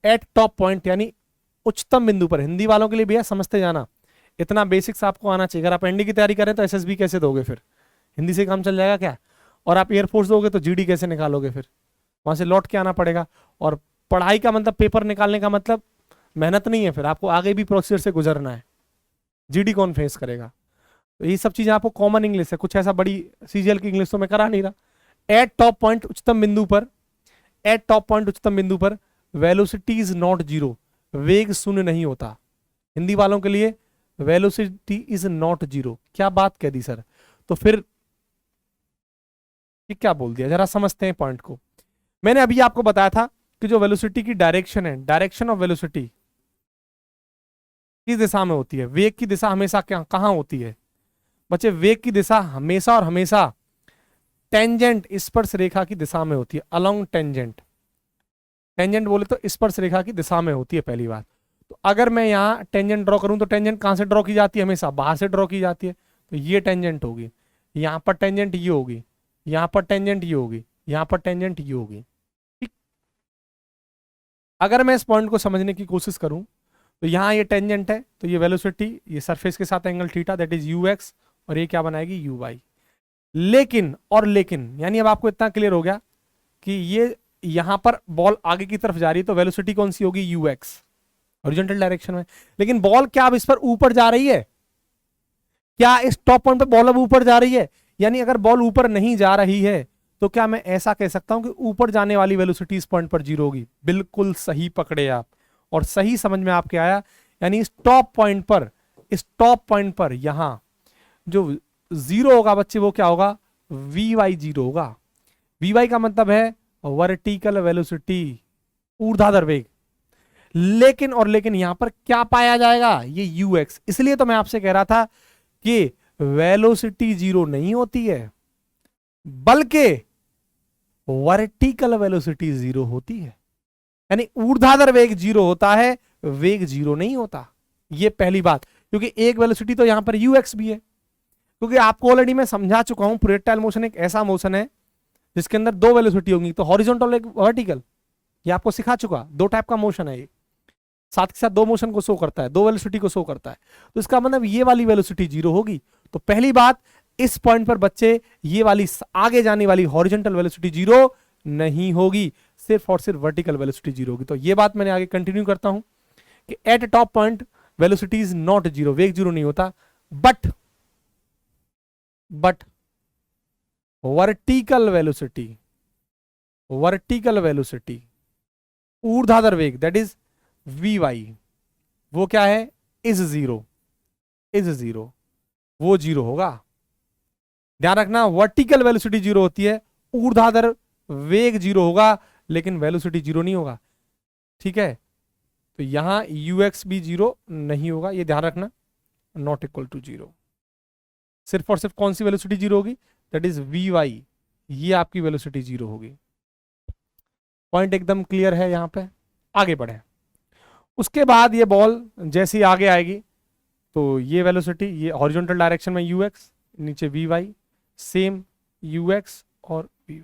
एट टॉप पॉइंट यानी उच्चतम बिंदु पर। हिंदी वालों के लिए भैया समझते जाना, इतना बेसिक्स आपको आना चाहिए। अगर आप एनडी की तैयारी करें तो एसएसबी कैसे दोगे, फिर हिंदी से काम चल जाएगा क्या। और आप एयरफोर्स दोगे तो जीडी कैसे निकालोगे, फिर वहां से लौट के आना पड़ेगा। और पढ़ाई का मतलब, पेपर निकालने का मतलब मेहनत नहीं है, फिर आपको आगे भी प्रोसीजर से गुजरना है। जीडी कौन फेस करेगा। तो ये सब चीजें आपको कॉमन इंग्लिश है, कुछ ऐसा बड़ी सीजीएल की इंग्लिश तो मैं करा नहीं रहा। एट टॉप पॉइंट, उच्चतम बिंदु पर, एट टॉप पॉइंट उच्चतम बिंदु पर वेलोसिटी इज नॉट जीरो, वेग शून्य नहीं होता। हिंदी वालों के लिए वेलोसिटी इज नॉट जीरो, क्या बात कह दी सर। तो फिर ये क्या बोल दिया, जरा समझते हैं पॉइंट को। मैंने अभी आपको बताया था कि जो वेलोसिटी की डायरेक्शन है, डायरेक्शन ऑफ वेलोसिटी किस दिशा में होती है। वेग की दिशा हमेशा कहां होती है बच्चे, वेग की दिशा हमेशा और हमेशा टेंजेंट, स्पर्श रेखा की दिशा में होती है, अलोंग टेंजेंट। टेंजेंट बोले तो स्पर्श रेखा की दिशा में होती है, पहली बात। तो अगर मैं यहाँ टेंजेंट ड्रॉ करूं तो टेंजेंट कहां से ड्रॉ की जाती है, हमेशा बाहर से ड्रॉ की जाती है। तो ये टेंजेंट होगी, यहाँ पर टेंजेंट ये होगी, यहाँ पर टेंजेंट ये होगी, यहाँ पर टेंजेंट ये होगी, ठीक। अगर मैं इस पॉइंट को समझने की कोशिश करूं तो यहाँ ये टेंजेंट है, तो ये वेलोसिटी, ये सरफेस के साथ angle theta that is you x, और ये क्या बनाएगी यू वाई। लेकिन और लेकिन, यानी अब आपको इतना क्लियर हो गया कि ये यहां पर बॉल आगे की तरफ जा रही है तो वेलोसिटी कौन सी होगी, यू एक्स, हॉरिजॉन्टल डायरेक्शन में। लेकिन बॉल क्या अब इस पर ऊपर जा रही है, क्या इस टॉप पॉइंट पर बॉल अब ऊपर जा रही है। यानी अगर बॉल ऊपर नहीं जा रही है तो क्या मैं ऐसा कह सकता हूं कि ऊपर जाने वाली वेलोसिटी इस पॉइंट पर जीरो होगी। बिल्कुल सही पकड़े आप, और सही समझ में आपके आया। यानी इस टॉप पॉइंट पर, इस टॉप पॉइंट पर यहां जो जीरो होगा बच्चे, वो क्या होगा, वी वाई जीरो होगा। वी वाई का मतलब है वर्टिकल वेलोसिटी, ऊर्ध्वाधर वेग। लेकिन यहां पर क्या पाया जाएगा, ये ux। इसलिए तो मैं आपसे कह रहा था कि वेलोसिटी जीरो नहीं होती है, बल्कि वर्टिकल वेलोसिटी जीरो होती है। यानी ऊर्ध्वाधर वेग जीरो होता है, वेग जीरो नहीं होता। ये पहली बात, क्योंकि एक वेलोसिटी तो यहां पर ux भी है, क्योंकि आपको ऑलरेडी मैं समझा चुका हूं प्रोजेक्टाइल मोशन एक ऐसा मोशन है जिसके अंदर दो वेलोसिटी होंगी, तो हॉरिजॉन्टल एक वर्टिकल, ये आपको सिखा चुका। दो टाइप का मोशन है ये, साथ के साथ दो मोशन को शो करता है, दो वेलोसिटी को शो करता है। तो इसका मतलब ये वाली वेलोसिटी जीरो होगी। तो पहली बात, इस पॉइंट पर बच्चे ये वाली आगे जाने वाली हॉरिजॉन्टल वेलोसिटी जीरो नहीं होगी, सिर्फ और सिर्फ वर्टिकल वेलोसिटी जीरो होगी। तो ये बात मैंने आगे कंटिन्यू करता हूं कि eight top point velocity is not zero, वेग जीरो नहीं होता, बट वर्टिकल वेलोसिटी ऊर्ध्वाधर वेग दैट इज vy, वो क्या है, इज जीरो, वो जीरो होगा। ध्यान रखना, वर्टिकल वेलोसिटी जीरो होती है, ऊर्ध्वाधर वेग जीरो होगा, लेकिन वेलोसिटी जीरो नहीं होगा। ठीक है, तो यहां ux भी जीरो नहीं होगा, ये ध्यान रखना, नॉट इक्वल टू जीरो। सिर्फ और सिर्फ कौन सी वेलोसिटी जीरो होगी, दैट इज vy, ये आपकी वेलोसिटी जीरो होगी। पॉइंट एकदम क्लियर है। यहां पे आगे बढ़े, उसके बाद ये बॉल जैसे ही आगे आएगी तो ये वेलोसिटी, ये हॉरिजॉन्टल डायरेक्शन में ux, नीचे vy, सेम ux और vy।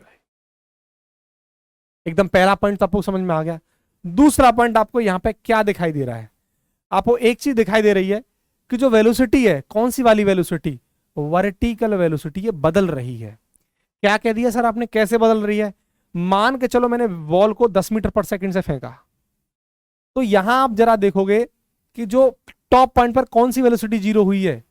एकदम पहला पॉइंट तो आपको समझ में आ गया। दूसरा पॉइंट आपको यहां पे क्या दिखाई दे रहा है, आपको एक चीज दिखाई दे रही है कि जो वेलोसिटी है, कौन सी वाली वेलोसिटी, वर्टिकल वेलोसिटी, ये बदल रही है। क्या कह दिया सर आपने, कैसे बदल रही है? मान के चलो मैंने बॉल को 10 मीटर पर सेकंड से फेंका, तो यहां आप जरा देखोगे कि जो टॉप पॉइंट पर कौन सी वेलोसिटी जीरो हुई है,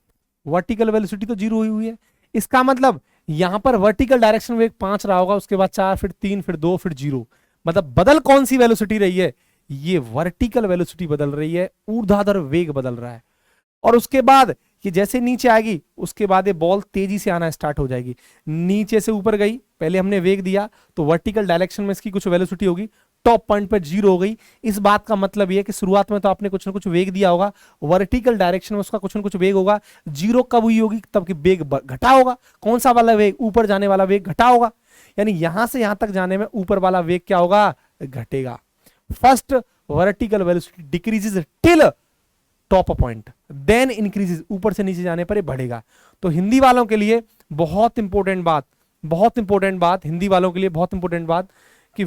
वर्टिकल वेलोसिटी तो जीरो हुई है। इसका मतलब यहां पर वर्टिकल डायरेक्शन वेग 5 रहा होगा, उसके बाद 4, फिर 3, फिर 2, फिर 0। मतलब बदल कौन सी वेलोसिटी रही है, ये वर्टिकल वेलोसिटी बदल रही है, ऊर्ध्वाधर वेग बदल रहा है। और उसके बाद ये जैसे नीचे आएगी, उसके बाद ये बॉल तेजी से आना स्टार्ट हो जाएगी। नीचे से ऊपर गई, पहले हमने वेग दिया तो वर्टिकल डायरेक्शन में इसकी कुछ वेलोसिटी होगी, टॉप पॉइंट पर जीरो हो गई। इस बात का मतलब यह है कि शुरुआत में तो आपने कुछ ना कुछ वेग दिया होगा, वर्टिकल डायरेक्शन में उसका कुछ ना कुछ वेग होगा। जीरो कब हुई होगी, तब कि वेग घटा होगा। कौन सा वाला वेग, ऊपर जाने वाला वेग घटा होगा, यानी यहां से यहां तक जाने में ऊपर वाला वेग क्या होगा, घटेगा। First vertical velocity decreases till top point, then increases, ऊपर से नीचे जाने पर ये बढ़ेगा। तो हिंदी वालों के लिए बहुत इंपॉर्टेंट बात, हिंदी वालों के लिए बहुत इंपॉर्टेंट बात कि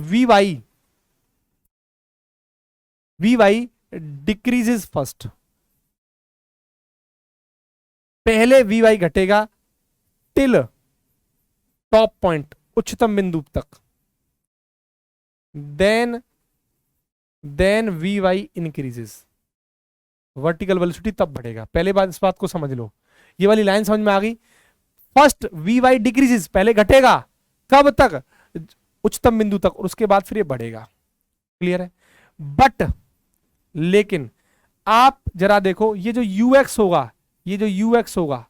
vy डिक्रीजेस फर्स्ट, पहले vy घटेगा टिल टॉप पॉइंट, उच्चतम बिंदु तक, then vy increases, vertical velocity तब बढ़ेगा। पहले बात, इस बात को समझ लो, ये वाली लाइन समझ में आ गई। फर्स्ट vy डिक्रीजेस, पहले घटेगा, कब तक, उच्चतम बिंदु तक, और उसके बाद फिर ये बढ़ेगा। क्लियर है? बट लेकिन आप जरा देखो, ये जो ux होगा,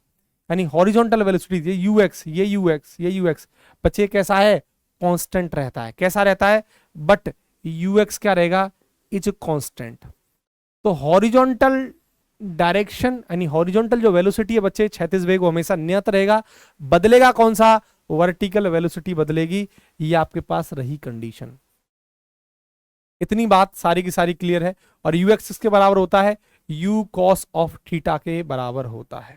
यानी हॉरिजॉन्टल वेलोसिटी, ये ux बच्चे कैसा है, कांस्टेंट रहता है। कैसा रहता है? बट ux क्या रहेगा, इज कांस्टेंट। तो हॉरिजॉन्टल डायरेक्शन यानी हॉरिजॉन्टल जो वेलोसिटी है बच्चे, क्षैतिज वेग, वो हमेशा नियत रहेगा। बदलेगा कौन सा, वर्टिकल वेलोसिटी बदलेगी। ये आपके पास रही कंडीशन। इतनी बात सारी की सारी क्लियर है। और ux किसके बराबर होता है, u cos ऑफ थीटा के बराबर होता है।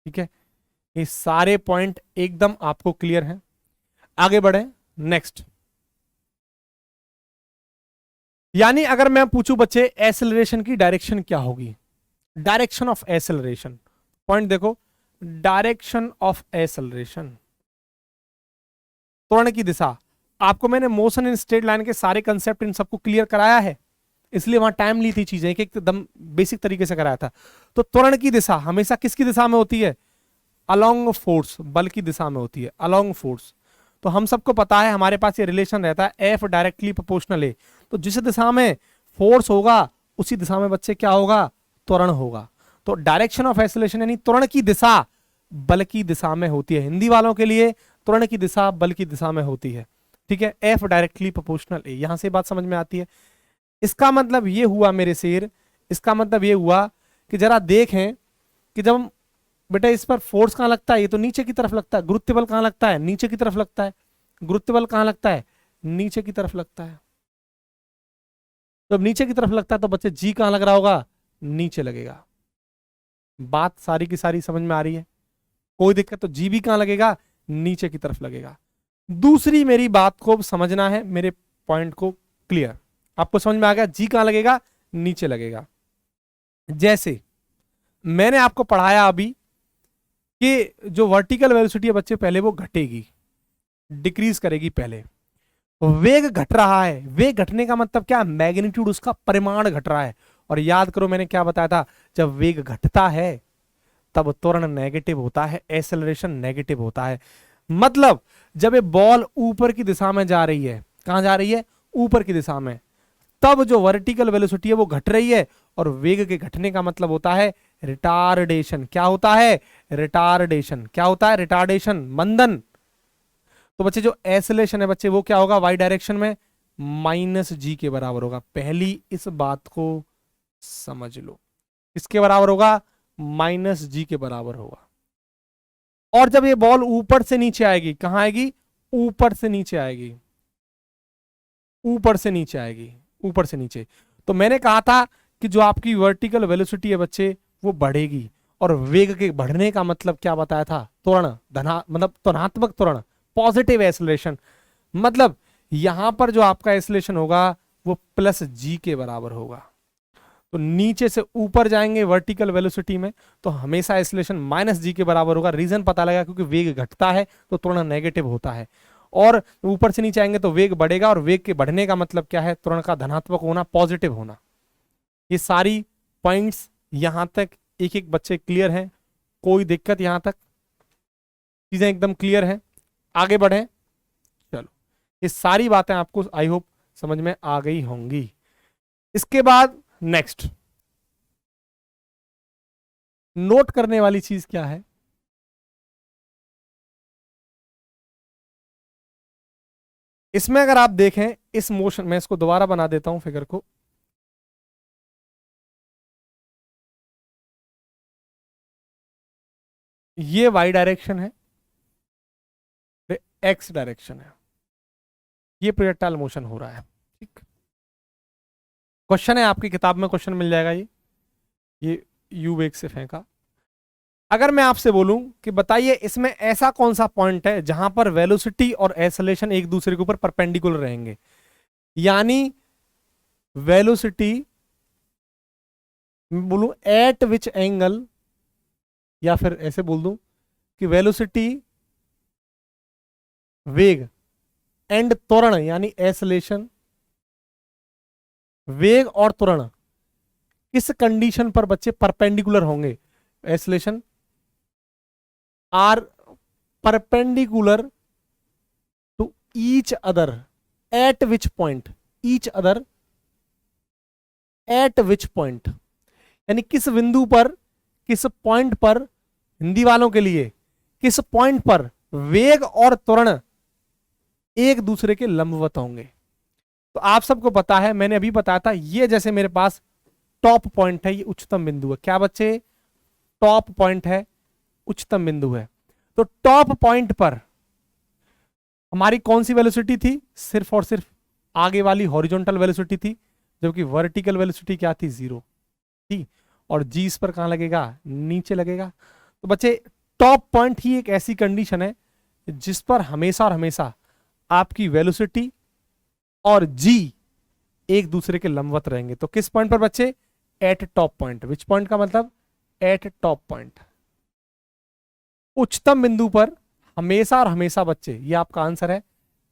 ठीक है, ये सारे पॉइंट एकदम आपको क्लियर हैं। आगे बढ़े, नेक्स्ट। यानी अगर मैं पूछूं बच्चे एक्सेलरेशन की डायरेक्शन क्या होगी, डायरेक्शन ऑफ एक्सेलरेशन, पॉइंट देखो, डायरेक्शन ऑफ एक्सेलरेशन, त्वरण की दिशा। आपको मैंने मोशन इन स्ट्रेट लाइन के सारे कंसेप्ट इन सबको क्लियर कराया है, इसलिए वहां टाइम ली थी चीजें, एक एकदम बेसिक तरीके से कराया था। तो त्वरण की दिशा हमेशा किसकी दिशा में होती है, अलोंग फोर्स, बल की दिशा में होती है, अलोंग फोर्स। तो हम सबको पता है, हमारे पास ये रिलेशन रहता है एफ डायरेक्टली प्रोपोर्शनल ए। तो जिस दिशा में फोर्स होगा उसी दिशा में बच्चे क्या होगा, त्वरण होगा। तो डायरेक्शन ऑफ एक्सेलरेशन यानी त्वरण की दिशा बल की दिशा में होती है। हिंदी वालों के लिए त्वरण की दिशा बल की दिशा में होती है। ठीक है, एफ डायरेक्टली प्रोपोर्शनल ए, यहां से बात समझ में आती है। इसका मतलब ये हुआ मेरे शेर, इसका मतलब ये हुआ कि जरा देखें कि जब हम बेटा इस पर फोर्स कहां लगता है, ये तो नीचे की तरफ लगता है, गुरुत्व बल कहां लगता है, नीचे की तरफ लगता है, गुरुत्व बल कहां लगता है, नीचे की तरफ लगता है। तो अब नीचे की तरफ लगता है तो बच्चे जी कहां लग रहा होगा, नीचे लगेगा। बात सारी की सारी समझ में आ रही है, कोई दिक्कत? तो जी भी कहां लगेगा, नीचे की तरफ लगेगा। दूसरी मेरी बात को समझना है, मेरे पॉइंट को क्लियर, आपको समझ में आ गया, जी कहां लगेगा, नीचे लगेगा। जैसे मैंने आपको पढ़ाया अभी कि जो वर्टिकल वेलोसिटी है बच्चे पहले वो घटेगी, डिक्रीज करेगी पहले। वेग घट रहा है, वेग घटने का मतलब क्या, मैग्नीट्यूड, उसका परिमाण घट रहा है। और याद करो मैंने क्या बताया था, जब वेग घटता है तब त्वरण नेगेटिव होता है, एक्सेलरेशन नेगेटिव होता है। मतलब जब ये बॉल ऊपर की दिशा में जा रही है, कहां जा रही है, ऊपर की दिशा में, तब जो वर्टिकल वेलोसिटी है वो घट रही है, और वेग के घटने का मतलब होता है रिटार्डेशन। क्या होता है, रिटार्डेशन। क्या होता है, रिटार्डेशन, मंदन। तो बच्चे जो एसिलेशन है बच्चे वो क्या होगा, वाई डायरेक्शन में माइनस जी के बराबर होगा। पहली इस बात को समझ लो, किसके बराबर होगा, माइनस जी के बराबर होगा। और जब ये बॉल ऊपर से नीचे आएगी, कहां आएगी, ऊपर से नीचे आएगी, ऊपर से नीचे आएगी, ऊपर से नीचे। तो मैंने कहा था कि जो आपकी वर्टिकल वेलोसिटी है बच्चे वो बढ़ेगी, और वेग के बढ़ने का मतलब क्या बताया था, त्वरण, धना मतलब त्वरणात्मक त्वरण, पॉजिटिव एसिलेशन। मतलब यहां पर जो आपका एसिलेशन होगा वो प्लस जी के बराबर होगा। तो नीचे से ऊपर जाएंगे वर्टिकल वेलोसिटी में तो हमेशा एसिलेशन माइनस जी के बराबर होगा। रीजन पता लगा, क्योंकि वेग घटता है तो त्वरण नेगेटिव होता है, और ऊपर से नीचे आएंगे तो वेग बढ़ेगा, और वेग के बढ़ने का मतलब क्या है, त्वरण का धनात्मक होना, पॉजिटिव होना। ये सारी पॉइंट्स यहां तक एक एक बच्चे क्लियर हैं, कोई दिक्कत यहां तक, चीजें एकदम क्लियर हैं, आगे बढ़े। चलो, ये सारी बातें आपको आई होप समझ में आ गई होंगी। इसके बाद नेक्स्ट नोट करने वाली चीज क्या है, इसमें अगर आप देखें इस मोशन में, इसको दोबारा बना देता हूं फिगर को, ये वाई डायरेक्शन है, एक्स डायरेक्शन है, ये प्रोजेक्टाइल मोशन हो रहा है। ठीक, क्वेश्चन है आपकी किताब में, क्वेश्चन मिल जाएगा ये यू वेग से फेंका। अगर मैं आपसे बोलूं कि बताइए इसमें ऐसा कौन सा पॉइंट है जहां पर वेलोसिटी और एक्सेलरेशन एक दूसरे के ऊपर परपेंडिकुलर रहेंगे, यानी वेलोसिटी बोलूं एट विच एंगल, या फिर ऐसे बोल दूं कि वेलोसिटी, वेग एंड त्वरण यानी एक्सेलरेशन, वेग और त्वरण किस कंडीशन पर बच्चे परपेंडिकुलर होंगे, acceleration are perpendicular to each other at which point, each other at which point, यानी किस बिंदु पर, किस पॉइंट पर, हिंदी वालों के लिए किस पॉइंट पर वेग और त्वरण एक दूसरे के लंबवत होंगे। तो आप सबको पता है, मैंने अभी बताया था, ये जैसे मेरे पास टॉप पॉइंट है, ये उच्चतम बिंदु है। क्या बच्चे, टॉप पॉइंट है, उच्चतम बिंदु है। तो टॉप पॉइंट पर हमारी कौन सी वेलोसिटी थी, सिर्फ और सिर्फ आगे वाली हॉरिजॉन्टल वेलोसिटी थी, जबकि वर्टिकल वेलोसिटी क्या थी, जीरो थी। और जी इस पर कहां लगेगा, नीचे लगेगा। तो बच्चे टॉप पॉइंट ही एक ऐसी कंडीशन है जिस पर हमेशा और हमेशा आपकी वेलोसिटी और जी एक दूसरे के लंबवत रहेंगे। तो किस पॉइंट पर बच्चे, eight top point. Which point का मतलब, एट टॉप पॉइंट, उच्चतम बिंदु पर हमेशा और हमेशा बच्चे, ये आपका आंसर है,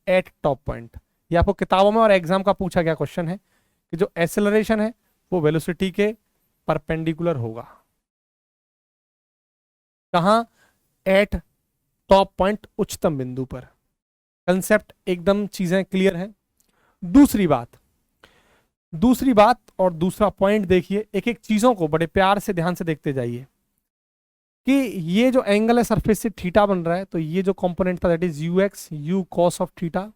एट टॉप पॉइंट। ये आपको किताबों में और एग्जाम का पूछा गया क्वेश्चन है कि जो एक्सेलरेशन है वो वेलोसिटी के परपेंडिकुलर होगा, कहां, एट टॉप पॉइंट, उच्चतम बिंदु पर। कंसेप्ट एकदम चीजें क्लियर है। दूसरी बात, दूसरी बात और दूसरा पॉइंट देखिए, एक एक चीजों को बड़े प्यार से ध्यान से देखते जाइए कि ये जो एंगल है सरफेस से थीटा बन रहा है, तो ये जो कंपोनेंट था that is you x, you cos of theta,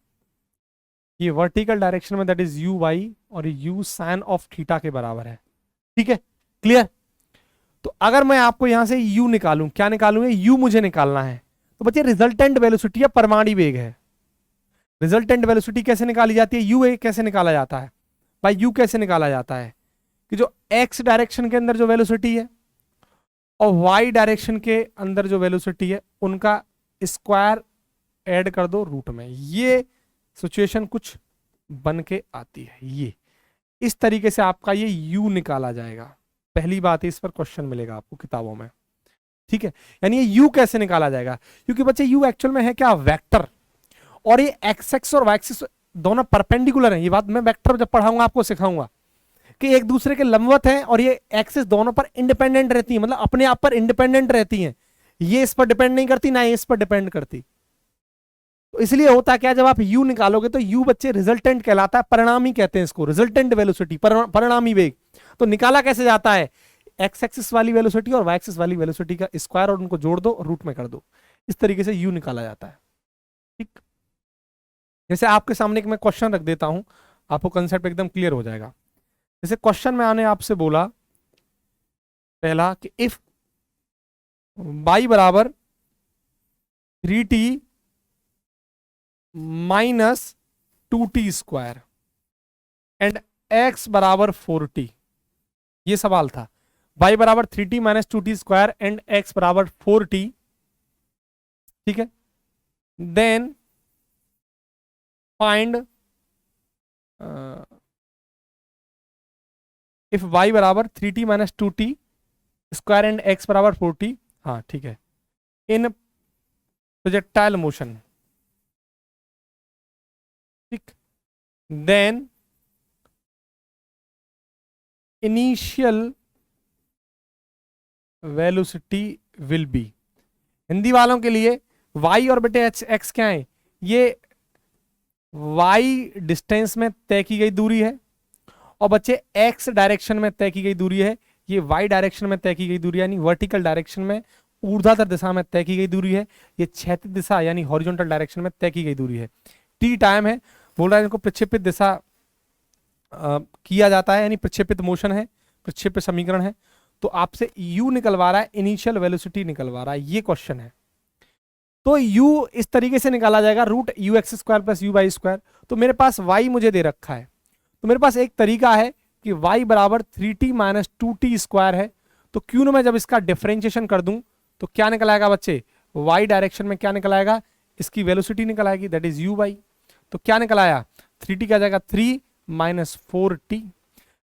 ये वर्टिकल डायरेक्शन में दैट इज यू वाई और यू साइन ऑफ थीटा के बराबर है। ठीक है, क्लियर। तो अगर मैं आपको यहां से u निकालूं, क्या निकालूं, u मुझे निकालना है, तो बच्चे रिजल्टेंट वेलोसिटी या परमाणु वेग है। रिजल्टेंट वेलोसिटी कैसे निकाली जाती है, u कैसे निकाला जाता है भाई, u कैसे निकाला जाता है कि जो x डायरेक्शन के अंदर जो वेलोसिटी है और y डायरेक्शन के अंदर जो वेलोसिटी है उनका स्क्वायर ऐड कर दो रूट में। ये सिचुएशन कुछ बन के आती है, ये इस तरीके से आपका ये u निकाला जाएगा। पहली बात है, इस पर क्वेश्चन मिलेगा आपको किताबों में। ठीक है, यानी ये u कैसे निकाला जाएगा, क्योंकि बच्चे u एक्चुअल में है क्या, वेक्टर, और ये एक्स एक्स और वाई एक्सिस दोनों परपेंडिकुलर हैं। ये बात मैं वेक्टर जब पढ़ाऊंगा आपको सिखाऊंगा कि एक दूसरे के लंबवत हैं और ये एक्सिस दोनों पर इंडिपेंडेंट रहती है, मतलब अपने आप पर इंडिपेंडेंट रहती हैं। ये इस पर डिपेंड नहीं करती, ना ये इस पर डिपेंड करती। तो इसलिए होता क्या, जब आप u निकालोगे तो u बच्चे रिजल्टेंट कहलाता है, परिणामी कहते हैं इसको, रिजल्टेंट वेलोसिटी, परिणामी वेग। तो निकाला कैसे जाता है, एक्स एक्सिस वाली वेलोसिटी और वाई एक्सिस वाली वेलोसिटी का स्क्वायर और उनको जोड़ दो और रूट में कर दो। इस तरीके से u निकाला जाता है। ठीक, जैसे आपके सामने एक मैं क्वेश्चन रख देता हूं, आपको कंसेप्ट एकदम क्लियर हो जाएगा। जैसे क्वेश्चन में आने आपसे बोला पहला कि इफ y बराबर 3t minus 2t square and x बराबर 4t, ये सवाल था। y बराबर 3t minus 2t square and x बराबर 4t, ठीक है, देन फाइंड इफ y बराबर 3t minus 2t square and x बराबर 4t, हाँ ठीक है, इन प्रोजेक्टाइल मोशन, ठीक, then initial velocity will be. Hindi वालों के लिए y और बेटे x क्या है, ये y डिस्टेंस में तय की गई दूरी है और बच्चे x डायरेक्शन में तय की गई दूरी है, ये y डायरेक्शन में तय की गई दूरी यानी वर्टिकल डायरेक्शन में ऊर्ध्वाधर दिशा में तय की गई दूरी है, ये क्षैतिज दिशा यानी हॉरिजॉन्टल डायरेक्शन में तय की गई दूरी है। t टाइम है, बोल रहा है इनको प्रक्षेपित दिशा किया जाता है, यानी प्रक्षेपित मोशन है, प्रक्षेपित समीकरण है। तो आपसे u निकलवा रहा है, इनिशियल वेलोसिटी निकलवा रहा है, ये क्वेश्चन है। तो u इस तरीके से निकाला जाएगा, root u x square plus u y square. तो मेरे पास y मुझे दे रखा है, तो मेरे पास एक तरीका है कि y बराबर 3t माइनस 2t स्क्वायर है, तो क्यों ना मैं जब इसका डिफरेंशिएशन कर दूं तो क्या निकल आएगा बच्चे, y डायरेक्शन में क्या निकल आएगा, इसकी वेलोसिटी निकल आएगी, दैट इज यू वाई। तो क्या निकल आया, 3t क्या जाएगा 3 माइनस 4t।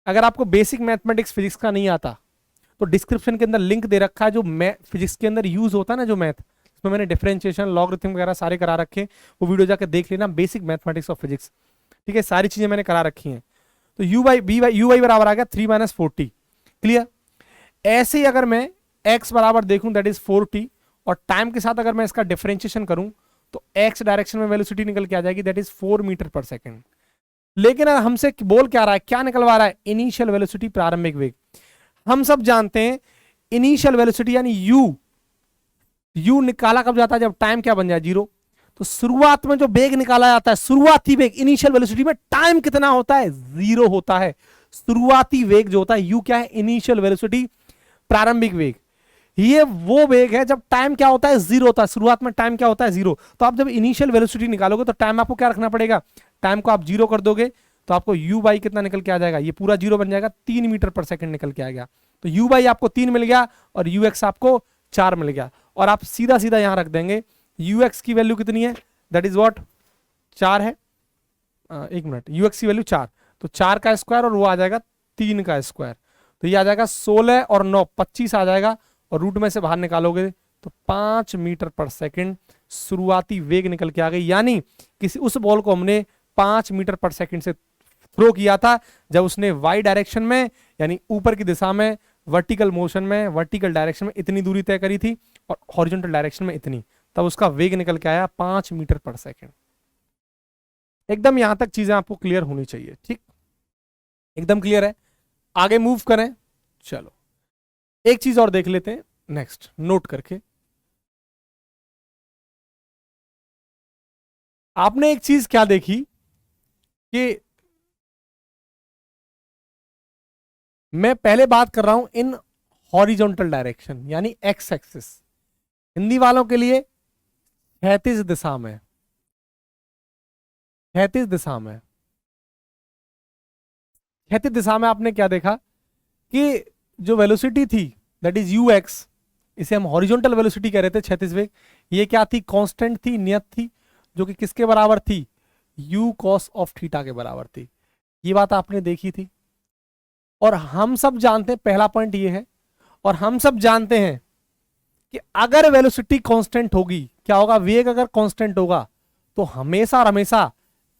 अगर आपको बेसिक मैथमेटिक्स फिजिक्स का नहीं आता तो डिस्क्रिप्शन के अंदर लिंक दे रखा है, जो फिजिक्स के अंदर यूज होता है ना, जो मैथ, इसमें मैंने डिफरेंशिएशन लॉगरिथम वगैरह सारे करा रखे हैं, वो वीडियो जाकर देख लेना, बेसिक मैथमेटिक्स ऑफ फिजिक्स, ठीक है, सारी चीजें मैंने करा रखी हैं। तो यू वाई बराबर आ गया 3 माइनस 4t, क्लियर। ऐसे ही अगर मैं x बराबर देखूं दैट इज 4t और टाइम के साथ अगर मैं इसका डिफरेंशिएशन करूं तो x डायरेक्शन में वेलोसिटी निकल के आ जाएगी, दैट इज 4 मीटर पर सेकेंड। लेकिन हमसे बोल क्या रहा है, क्या निकलवा रहा है, इनिशियल वेलोसिटी, प्रारंभिक वेग। हम सब जानते हैं इनिशियल वेलोसिटी यानी u निकाला कब जाता है, जब टाइम क्या बन जाए, 0। तो शुरुआत में जो वेग निकाला जाता है, शुरुआती वेग इनिशियल वेलोसिटी में टाइम कितना होता है, 0 होता है। शुरुआती वेग जो होता है u क्या है, इनिशियल वेलोसिटी, प्रारंभिक वेग। ये वो वेग है जब टाइम क्या होता है, 0 होता है। शुरुआत में टाइम क्या होता है, 0। तो आप जब इनिशियल वेलोसिटी निकालोगे तो टाइम आपको क्या रखना पड़ेगा, टाइम को आप 0 कर दोगे तो आपको u बाई कितना निकल के आ जाएगा, ये पूरा 0 बन जाएगा, 3 मीटर पर सेकंड निकल के आ गया। तो u बाई आपको 3 मिल गया और ux आपको 4 मिल गया। और आप सीधा सीधा यहां रख देंगे, ux की वैल्यू कितनी है, दैट इज व्हाट, 4 है, एक मिनट, ux की वैल्यू 4, तो 4 का स्क्वायर और वो आ जाएगा 3 का स्क्वायर, तो ये आ जाएगा 16 और 9 25 आ जाएगा, और रूट में से बाहर निकालोगे तो 5 मीटर पर सेकंड शुरुआती वेग निकल के आ गई। यानी किसी उस बॉल को हमने 5 मीटर पर सेकंड से थ्रो किया था जब उसने y डायरेक्शन में यानी ऊपर की दिशा में वर्टिकल मोशन में वर्टिकल डायरेक्शन में इतनी दूरी तय करी थी और हॉरिजॉन्टल डायरेक्शन में इतनी, तब उसका वेग निकल के आया 5 मीटर पर सेकंड। एकदम यहां तक चीजें आपको क्लियर होनी चाहिए, ठीक, एकदम क्लियर है। आगे मूव करें, चलो एक चीज और देख लेते हैं, नेक्स्ट नोट करके। आपने एक चीज क्या देखी कि मैं पहले बात कर रहा हूं इन हॉरिजॉन्टल डायरेक्शन यानी एक्स एक्सिस, हिंदी वालों के लिए क्षैतिज दिशा में, क्षैतिज दिशा में, क्षैतिज दिशा में आपने क्या देखा कि जो वेलोसिटी थी दैट इज यू एक्स, इसे हम हॉरिजॉन्टल वेलोसिटी कह रहे थे क्षैतिज वेग, ये क्या थी, कांस्टेंट थी, नियत थी, जो कि किसके बराबर थी, u cos ऑफ थीटा के बराबर थी। ये बात आपने देखी थी। और हम सब जानते हैं, पहला पॉइंट ये है, और हम सब जानते हैं कि अगर वेलोसिटी कांस्टेंट होगी क्या होगा, वेग अगर कांस्टेंट होगा तो हमेशा और हमेशा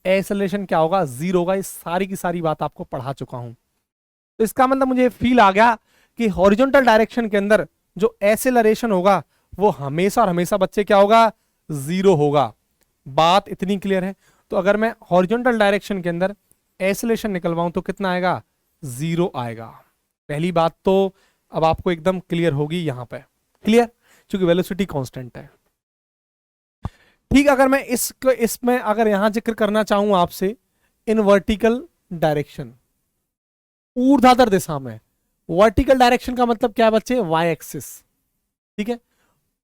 एक्सेलरेशन क्या होगा, जीरो होगा। इस सारी की सारी बात आपको पढ़ा चुका हूं। तो इसका मतलब मुझे फील आ गया कि हॉरिजॉन्टल डायरेक्शन के अंदर जो एक्सेलरेशन होगा वो हमेशा और हमेशा बच्चे क्या होगा, जीरो होगा। बात इतनी क्लियर है। तो अगर मैं हॉरिजॉन्टल डायरेक्शन के अंदर एक्सेलरेशन निकलवाऊं तो कितना आएगा, जीरो आएगा। पहली बात तो अब आपको एकदम क्लियर होगी यहां पे, क्लियर, क्योंकि वेलोसिटी कांस्टेंट है। ठीक, अगर मैं इसमें अगर यहां जिक्र करना चाहूं आपसे इन वर्टिकल डायरेक्शन, ऊर्ध्वाधर दिशा में, वर्टिकल डायरेक्शन का मतलब क्या है बच्चे, वाई एक्सिस, ठीक है,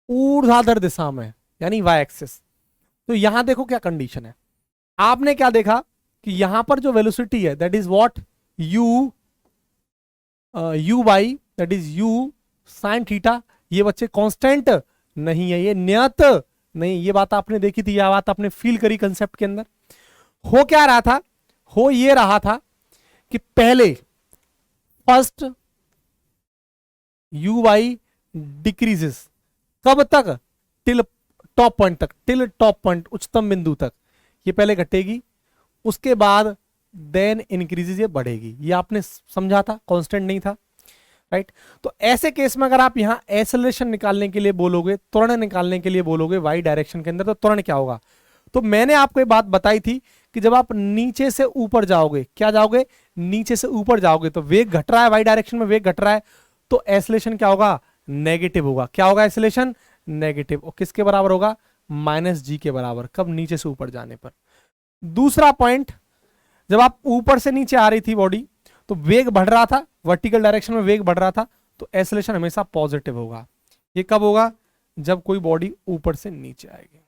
ऊर्ध्वाधर दिशा में यानी वाई एक्सिस। तो यहां देखो क्या कंडीशन है, आपने क्या देखा कि यहां पर जो वेलोसिटी है that is what, you by that is u sine theta, ये बच्चे कांस्टेंट नहीं है, ये नियत नहीं। ये बात आपने देखी थी, यह बात आपने फील करी कंसेप्ट के अंदर। हो क्या रहा था, हो ये रहा था कि पहले फर्स्ट यू वाई डिक्रीजेस, कब तक, टिल टॉप पॉइंट तक, टिल टॉप पॉइंट, उच्चतम बिंदु तक ये पहले घटेगी, उसके बाद देन इंक्रीजेस, ये बढ़ेगी। ये आपने समझा था, कांस्टेंट नहीं था, राइट। तो ऐसे केस में अगर आप यहां एक्सेलरेशन निकालने के लिए बोलोगे, त्वरण निकालने के लिए बोलोगे वाई डायरेक्शन के अंदर, तो त्वरण क्या होगा, तो मैंने आपको ये बात बताई थी कि जब आप नीचे से ऊपर जाओगे, क्या जाओगे, नीचे से ऊपर जाओगे, तो वेग घट रहा है, वाई डायरेक्शन में वेग घट रहा है, तो एक्सेलरेशन क्या होगा, नेगेटिव होगा। क्या होगा, एक्सेलरेशन नेगेटिव, और किसके बराबर होगा, माइनस जी के बराबर, कब, नीचे से ऊपर जाने पर। दूसरा पॉइंट, जब आप ऊपर से नीचे आ रही थी बॉडी तो वेग बढ़ रहा था, वर्टिकल डायरेक्शन में वेग बढ़ रहा था, तो एक्सेलरेशन हमेशा पॉजिटिव होगा। ये कब होगा, जब कोई बॉडी ऊपर से नीचे आएगी।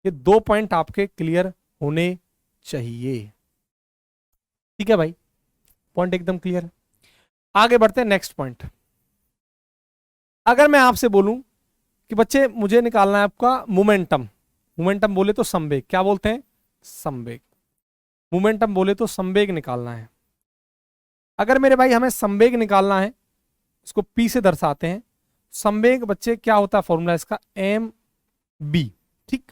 ये दो पॉइंट आपके क्लियर होने चाहिए, ठीक है भाई, पॉइंट एकदम क्लियर है। आगे बढ़ते हैं नेक्स्ट पॉइंट। अगर मैं आपसे बोलूं कि बच्चे मुझे निकालना है आपका मोमेंटम, मोमेंटम बोले तो संवेग, क्या बोलते हैं, संवेग, मोमेंटम बोले तो संवेग निकालना है। अगर मेरे भाई हमें संवेग निकालना है, इसको P से दर्शाते हैं। संवेग बच्चे क्या होता है, फॉर्मूला इसका mb, ठीक।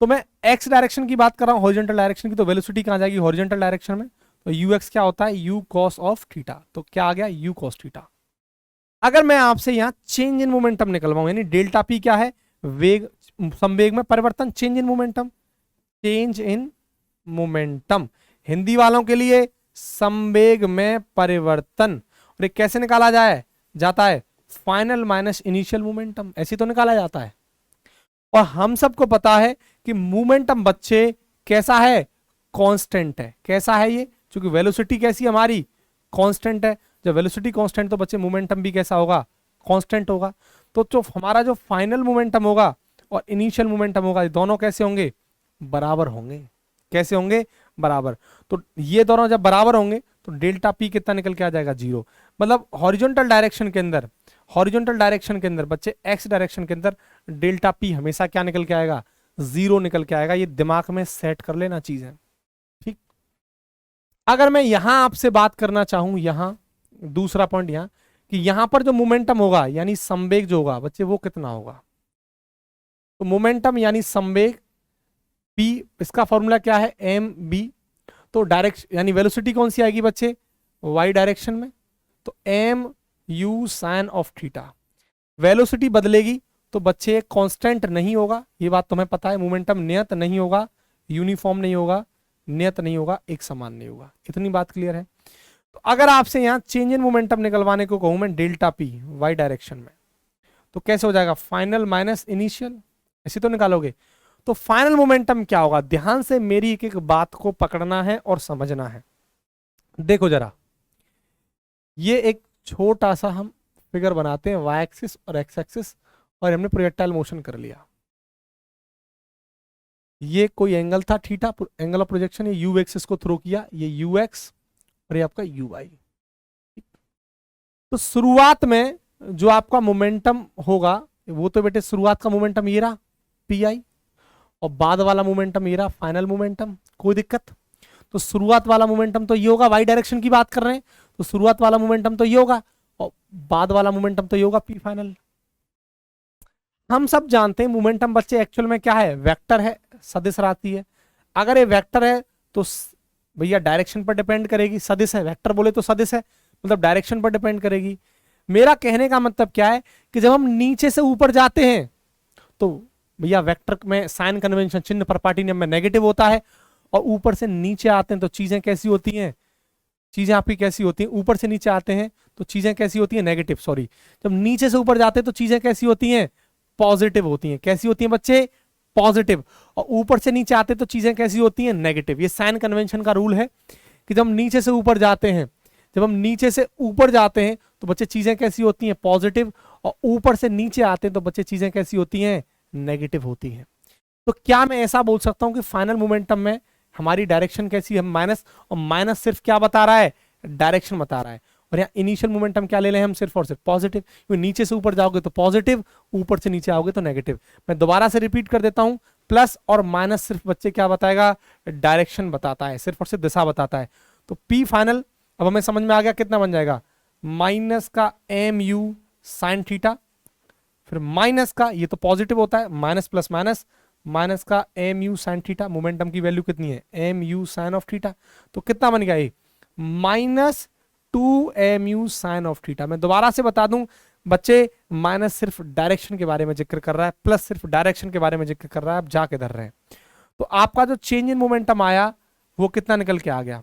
तो मैं x डायरेक्शन की बात कर रहा हूं, हॉरिजॉन्टल डायरेक्शन की, तो वेलोसिटी कहां जाएगी, हॉरिजॉन्टल डायरेक्शन में, तो ux क्या होता है, u cos ऑफ थीटा, तो क्या आ गया, u cos थीटा। अगर मैं आपसे यहां चेंज इन मोमेंटम निकलवाऊं, यानी डेल्टा p क्या है, वेग, संवेग में परिवर्तन, change in momentum, change in momentum, Hindi वालों के लिए संवेग में परिवर्तन। और ये कैसे निकाला जाता है, फाइनल माइनस इनिशियल मोमेंटम, ऐसे तो निकाला जाता है। और हम सबको पता है कि मोमेंटम बच्चे कैसा है, कांस्टेंट है। कैसा है ये, क्योंकि वेलोसिटी कैसी हमारी, कांस्टेंट है। जब वेलोसिटी कांस्टेंट तो बच्चे मोमेंटम भी कैसा होगा, कांस्टेंट होगा। तो जो हमारा जो फाइनल मोमेंटम होगा और इनिशियल मोमेंटम होगा, ये दोनों कैसे होंगे, बराबर होंगे। कैसे होंगे, बराबर। तो ये दोनों जब बराबर होंगे तो डेल्टा पी कितना निकल के आ जाएगा, जीरो। मतलब हॉरिजॉन्टल डायरेक्शन के अंदर, हॉरिजॉन्टल डायरेक्शन के अंदर बच्चे एक्स डायरेक्शन के अंदर डेल्टा पी हमेशा क्या निकल के आएगा, जीरो निकल के आएगा। ये दिमाग में सेट कर लेना चीज है, ठीक। अगर मैं यहां आपसे बात करना चाहूं, यहां दूसरा पॉइंट यहां, कि यहां पर जो मोमेंटम होगा यानी संवेग जो होगा बच्चे, वो कितना होगा। तो मोमेंटम यानी संवेग P, इसका फॉर्मूला क्या है, एम बी। तो डायरेक्शन यानी वेलोसिटी कौन सी आएगी बच्चे, y डायरेक्शन में, तो m u sine of theta. Velocity बदलेगी तो बच्चे कांस्टेंट नहीं होगा, ये बात तुम्हें पता है। मोमेंटम नियत नहीं होगा, यूनिफॉर्म नहीं होगा, नियत नहीं होगा, एक समान नहीं होगा। इतनी बात क्लियर है। तो अगर आपसे यहां चेंज इन मोमेंटम निकलवाने को कहूं मैं, डेल्टा पी y डायरेक्शन में, तो कैसे हो जाएगा, फाइनल माइनस इनिशियल, ऐसे तो निकालोगे। तो फाइनल मोमेंटम क्या होगा, ध्यान से मेरी एक एक बात को पकड़ना है और समझना है। देखो जरा, ये एक छोटा सा हम फिगर बनाते हैं, वाई एक्सिस और एक्स एक्सिस, और हमने प्रोजेक्टाइल मोशन कर लिया। ये कोई एंगल था थीटा, एंगल ऑफ प्रोजेक्शन, ये यू एक्सिस को थ्रो किया, ये यू एक्स और ये आपका यू वाई। तो शुरुआत में जो आपका मोमेंटम होगा वो तो बेटे शुरुआत का मोमेंटम ये रहा पी आई, और बाद वाला मोमेंटम ये रहा फाइनल मोमेंटम। कोई दिक्कत? तो शुरुआत वाला मोमेंटम तो ये होगा, वाई डायरेक्शन की बात कर रहे हैं तो शुरुआत वाला मोमेंटम तो ये होगा, और बाद वाला मोमेंटम तो ये होगा पी फाइनल। हम सब जानते हैं मोमेंटम बच्चे एक्चुअल में क्या है, वेक्टर है, सदिश राशि है। अगर ये वेक्टर है तो भैया डायरेक्शन पर डिपेंड करेगी, सदिश है, वेक्टर बोले तो सदिश है, मतलब डायरेक्शन पर डिपेंड करेगी। मेरा कहने का मतलब क्या है कि जब हम नीचे से ऊपर जाते हैं तो भैया वेक्टर में साइन कन्वेंशन, चिन्ह परपाटी नियम में नेगेटिव होता है, और ऊपर से नीचे आते हैं तो चीजें कैसी होती हैं, चीजें आपकी कैसी होती हैं, ऊपर से नीचे आते हैं तो चीजें कैसी होती हैं, नेगेटिव, सॉरी, जब नीचे से ऊपर जाते हैं तो चीजें कैसी होती हैं, पॉजिटिव होती हैं। कैसी होती हैं बच्चे, पॉजिटिव। और ऊपर से नीचे आते हैं तो चीजें कैसी होती हैं, नेगेटिव। ये साइन कन्वेंशन का रूल है कि जब हम नीचे से ऊपर जाते हैं, जब हम नीचे से ऊपर जाते हैं तो बच्चे चीजें कैसी होती हैं, पॉजिटिव, और ऊपर से नीचे आते हैं तो बच्चे चीजें कैसी होती हैं, नेगेटिव होती हैं। तो क्या मैं ऐसा बोल सकता हूं कि फाइनल मोमेंटम में हमारी डायरेक्शन कैसी है, माइनस, और माइनस सिर्फ क्या बता रहा है, डायरेक्शन बता रहा है। और यहाँ इनिशियल मोमेंटम क्या ले रहे हैं हम, सिर्फ और सिर्फ पॉजिटिव, क्योंकि नीचे से ऊपर जाओगे तो पॉजिटिव, ऊपर से नीचे आओगे तो नेगेटिव। मैं दोबारा से रिपीट कर देता हूं, प्लस और माइनस सिर्फ बच्चे क्या बताएगा, डायरेक्शन बताता है, सिर्फ और सिर्फ दिशा बताता है। तो पी फाइनल अब हमें समझ में आ गया, कितना बन जाएगा, माइनस का एम यू साइन थीटा, फिर माइनस का, ये तो पॉजिटिव होता है, माइनस प्लस माइनस, माइनस का m u sine theta, momentum की वैल्यू कितनी है, m u sine of theta. तो कितना बन गया ये, minus 2 m u sine of theta. मैं दोबारा से बता दूं बच्चे, माइनस सिर्फ डायरेक्शन के बारे में जिक्र कर रहा है, प्लस सिर्फ डायरेक्शन के बारे में जिक्र कर रहा है, आप जाके धर रहे हैं। तो आपका जो चेंज इन मोमेंटम आया वो कितना निकल के आ गया।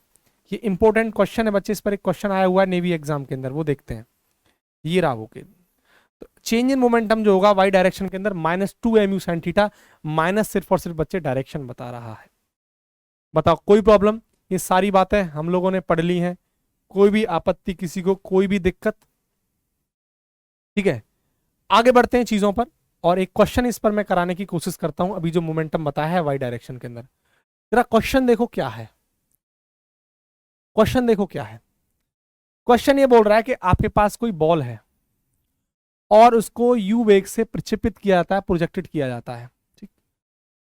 ये इंपॉर्टेंट क्वेश्चन है बच्चे, इस पर एक क्वेश्चन आया हुआ है नेवी एग्जाम के अंदर, वो देखते हैं। ये रहा वो, तो चेंज इन मोमेंटम जो होगा वाई डायरेक्शन के अंदर, minus 2 m u sine theta, minus सिर्फ और सिर्फ बच्चे डायरेक्शन बता रहा है। बताओ कोई प्रॉब्लम? ये सारी बातें हम लोगों ने पढ़ ली हैं, कोई भी आपत्ति, किसी को कोई भी दिक्कत? ठीक है, आगे बढ़ते हैं चीजों पर, और एक क्वेश्चन इस पर मैं कराने की कोशिश करता हूं। अभी जो मोमेंटम बताया है वाई डायरेक्शन के अंदर, जरा क्वेश्चन देखो क्या है, क्वेश्चन देखो क्या है। क्वेश्चन ये बोल रहा है कि आपके पास कोई बॉल है और उसको यू वेग से प्रक्षेपित किया जाता है, प्रोजेक्टेड किया जाता है। ठीक,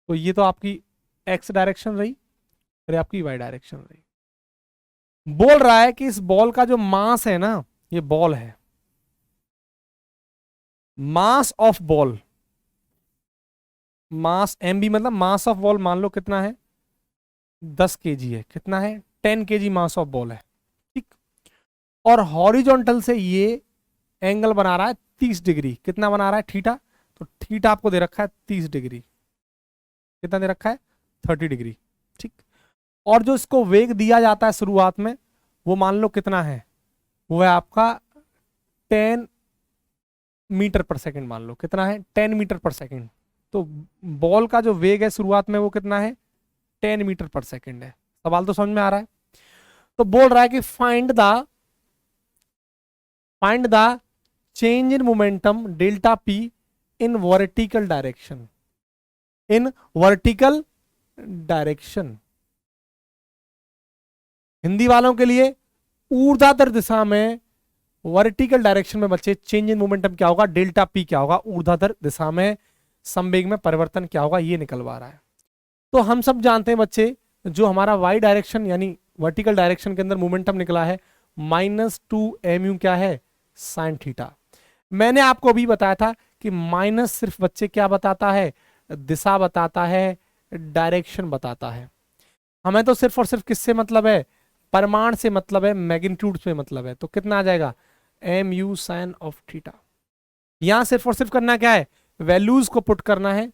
तो ये तो आपकी एक्स डायरेक्शन रही और आपकी वाई डायरेक्शन रही। बोल रहा है कि इस बॉल का जो मास है ना, ये बॉल है, mass of ball, mass m b, मतलब मास ऑफ बॉल मान लो कितना है, 10 केजी है, कितना है, 10 केजी मास ऑफ बॉल है। ठीक, और हॉरिजॉन्टल से ये एंगल बना रहा है 30 डिग्री, कितना बना रहा है, थीटा। तो थीटा आपको दे रखा है 30 डिग्री, कितना दे रखा है, 30 डिग्री। ठीक, और जो इसको वेग दिया जाता है शुरुआत में, वो मान लो कितना है, वो है आपका 10 मीटर पर सेकंड, मान लो कितना है, 10 मीटर पर सेकंड। तो बॉल का जो वेग है शुरुआत में वो कितना है, 10 मीटर पर सेकंड है। सवाल तो समझ में आ रहा है। तो बोल रहा है कि find the change in momentum delta P in vertical direction, in vertical direction. Hindi वालों के लिए ऊर्ध्वाधर दिशा में, वर्टिकल डायरेक्शन में बच्चे चेंज इन मोमेंटम क्या होगा, डेल्टा पी क्या होगा, ऊर्ध्वाधर दिशा में संवेग में परिवर्तन क्या होगा, ये निकलवा रहा है। तो हम सब जानते हैं बच्चे, जो हमारा वाई डायरेक्शन यानी वर्टिकल डायरेक्शन के अंदर मोमेंटम निकला है, -2 mu क्या है, साइन थीटा। मैंने आपको अभी बताया था कि माइनस सिर्फ बच्चे क्या बताता है, दिशा बताता है, डायरेक्शन बताता है। हमें तो सिर्फ और सिर्फ किससे मतलब है, परिमाण से मतलब है, मैग्नीट्यूड से मतलब है। तो कितना आ जाएगा, mu साइन ऑफ थीटा। यहां सिर्फ और सिर्फ करना क्या है, वैल्यूज को पुट करना है।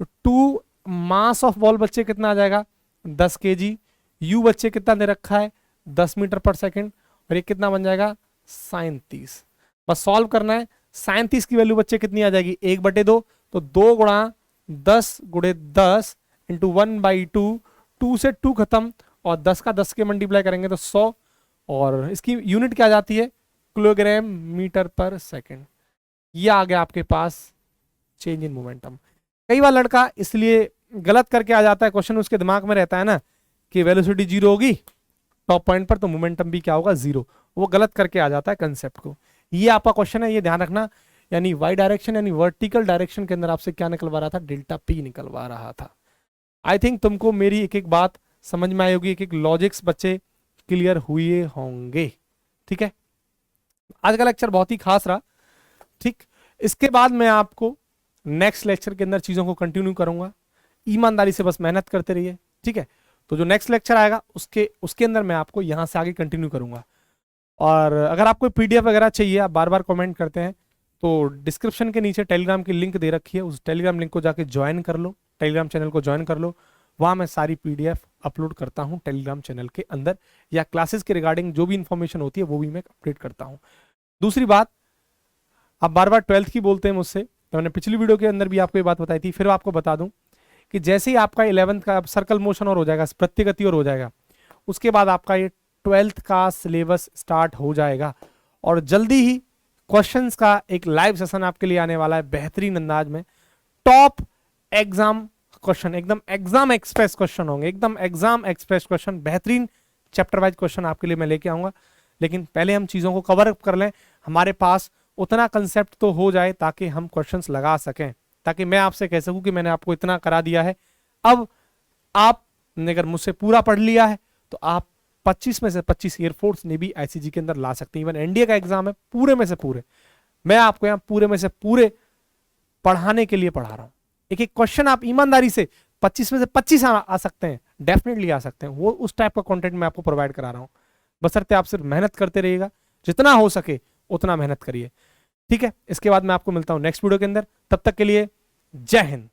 तो 2 मास ऑफ बॉल बच्चे कितना आ जाएगा, 10 kg, यू बच्चे कितना दे रखा है, 10 मीटर पर सेकंड, और ये कितना बन जाएगा, साइन 30। बस सॉल्व करना है। साइन 30 की वैल्यू बच्चे कितनी आ जाएगी, 1/2, तो 2 गुणा 10 गुणे 10 इंटू 1/2, 2 से 2 खत्म, और 10 का 10 के मल्टीप्लाई करेंगे तो 100, और इसकी यूनिट क्या जाती है, किलोग्राम मीटर पर सेकंड। ये आ गया आपके पास चेंज इन मोमेंटम। कई बार लड़का इसलिए गलत करके आ जाता है, क्वेश्चन उसके दिमाग में रहता है ना कि वेलोसिटी 0 होगी टॉप पॉइंट पर, तो मोमेंटम भी क्या होगा, 0। वो गलत करके आ जाता है कंसेप्ट को। ये आपका क्वेश्चन है, ये ध्यान रखना। यानी वाई डायरेक्शन यानी वर्टिकल डायरेक्शन के अंदर आपसे क्या निकलवा रहा था, डेल्टा पी निकलवा रहा था। आई थिंक तुमको मेरी एक एक बात समझ में आई होगी, एक एक लॉजिक्स बच्चे क्लियर हुए होंगे। ठीक है, आज का लेक्चर बहुत ही खास रहा। ठीक, इसके बाद मैं आपको नेक्स्ट लेक्चर के अंदर चीजों को कंटिन्यू करूंगा। ईमानदारी से बस मेहनत करते रहिए। ठीक है, तो जो नेक्स्ट लेक्चर आएगा उसके अंदर मैं आपको यहां से आगे कंटिन्यू करूंगा। और अगर आपको पीडीएफ वगैरह चाहिए, आप बार बार कमेंट करते हैं, तो डिस्क्रिप्शन के नीचे टेलीग्राम की लिंक दे रखी है, उस टेलीग्राम लिंक को जाके ज्वाइन कर लो, टेलीग्राम चैनल को ज्वाइन कर लो। वहां मैं सारी पीडीएफ अपलोड करता हूं टेलीग्राम चैनल के अंदर, या क्लासेस के रिगार्डिंग जो भी इंफॉर्मेशन होती है वो भी मैं अपडेट करता हूं। दूसरी बात, आप बार बार 12th की बोलते हैं मुझसे, तो मैंने पिछली वीडियो के अंदर भी आपको ये बात बताई थी, फिर आपको बता दूं कि जैसे ही आपका 11th का सर्कल मोशन और हो जाएगा, प्रत्यगति और हो जाएगा, उसके बाद आपका ये 12th का सिलेबस स्टार्ट हो जाएगा, और जल्दी ही क्वेश्चंस का एक लाइव सेशन आपके लिए आने वाला है बेहतरीन अंदाज में। टॉप एग्जाम क्वेश्चन, एकदम एग्जाम एक्सप्रेस क्वेश्चन होंगे, एकदम एग्जाम एक्सप्रेस क्वेश्चन, बेहतरीन चैप्टर वाइज क्वेश्चन आपके लिए मैं लेके आऊंगा। लेकिन पहले हम चीजों को कवर अप कर लें, हमारे पास उतना कंसेप्ट तो हो जाए ताकि हम क्वेश्चंस लगा सकें, ताकि मैं आपसे कह सकूं कि मैंने आपको इतना करा दिया है। अब आपने अगर मुझसे पूरा पढ़ लिया है तो आप 25 में से 25 एयरफोर्स नेवी आईसीजी के अंदर ला सकते हैं। इवन एनडीए का एग्जाम है, पूरे में से पूरे मैं आपको यहाँ पूरे में से पूरे पढ़ाने के लिए पढ़ा रहा हूं। एक एक क्वेश्चन आप ईमानदारी से 25 में से 25 आ सकते हैं, डेफिनेटली आ सकते हैं। वो उस टाइप का कंटेंट मैं आपको प्रोवाइड करा रहा हूं, बशर्ते आप सिर्फ मेहनत करते रहिएगा, जितना हो सके उतना मेहनत करिए। ठीक है, इसके बाद मैं आपको मिलता हूं नेक्स्ट वीडियो के अंदर। तब तक के लिए जय हिंद।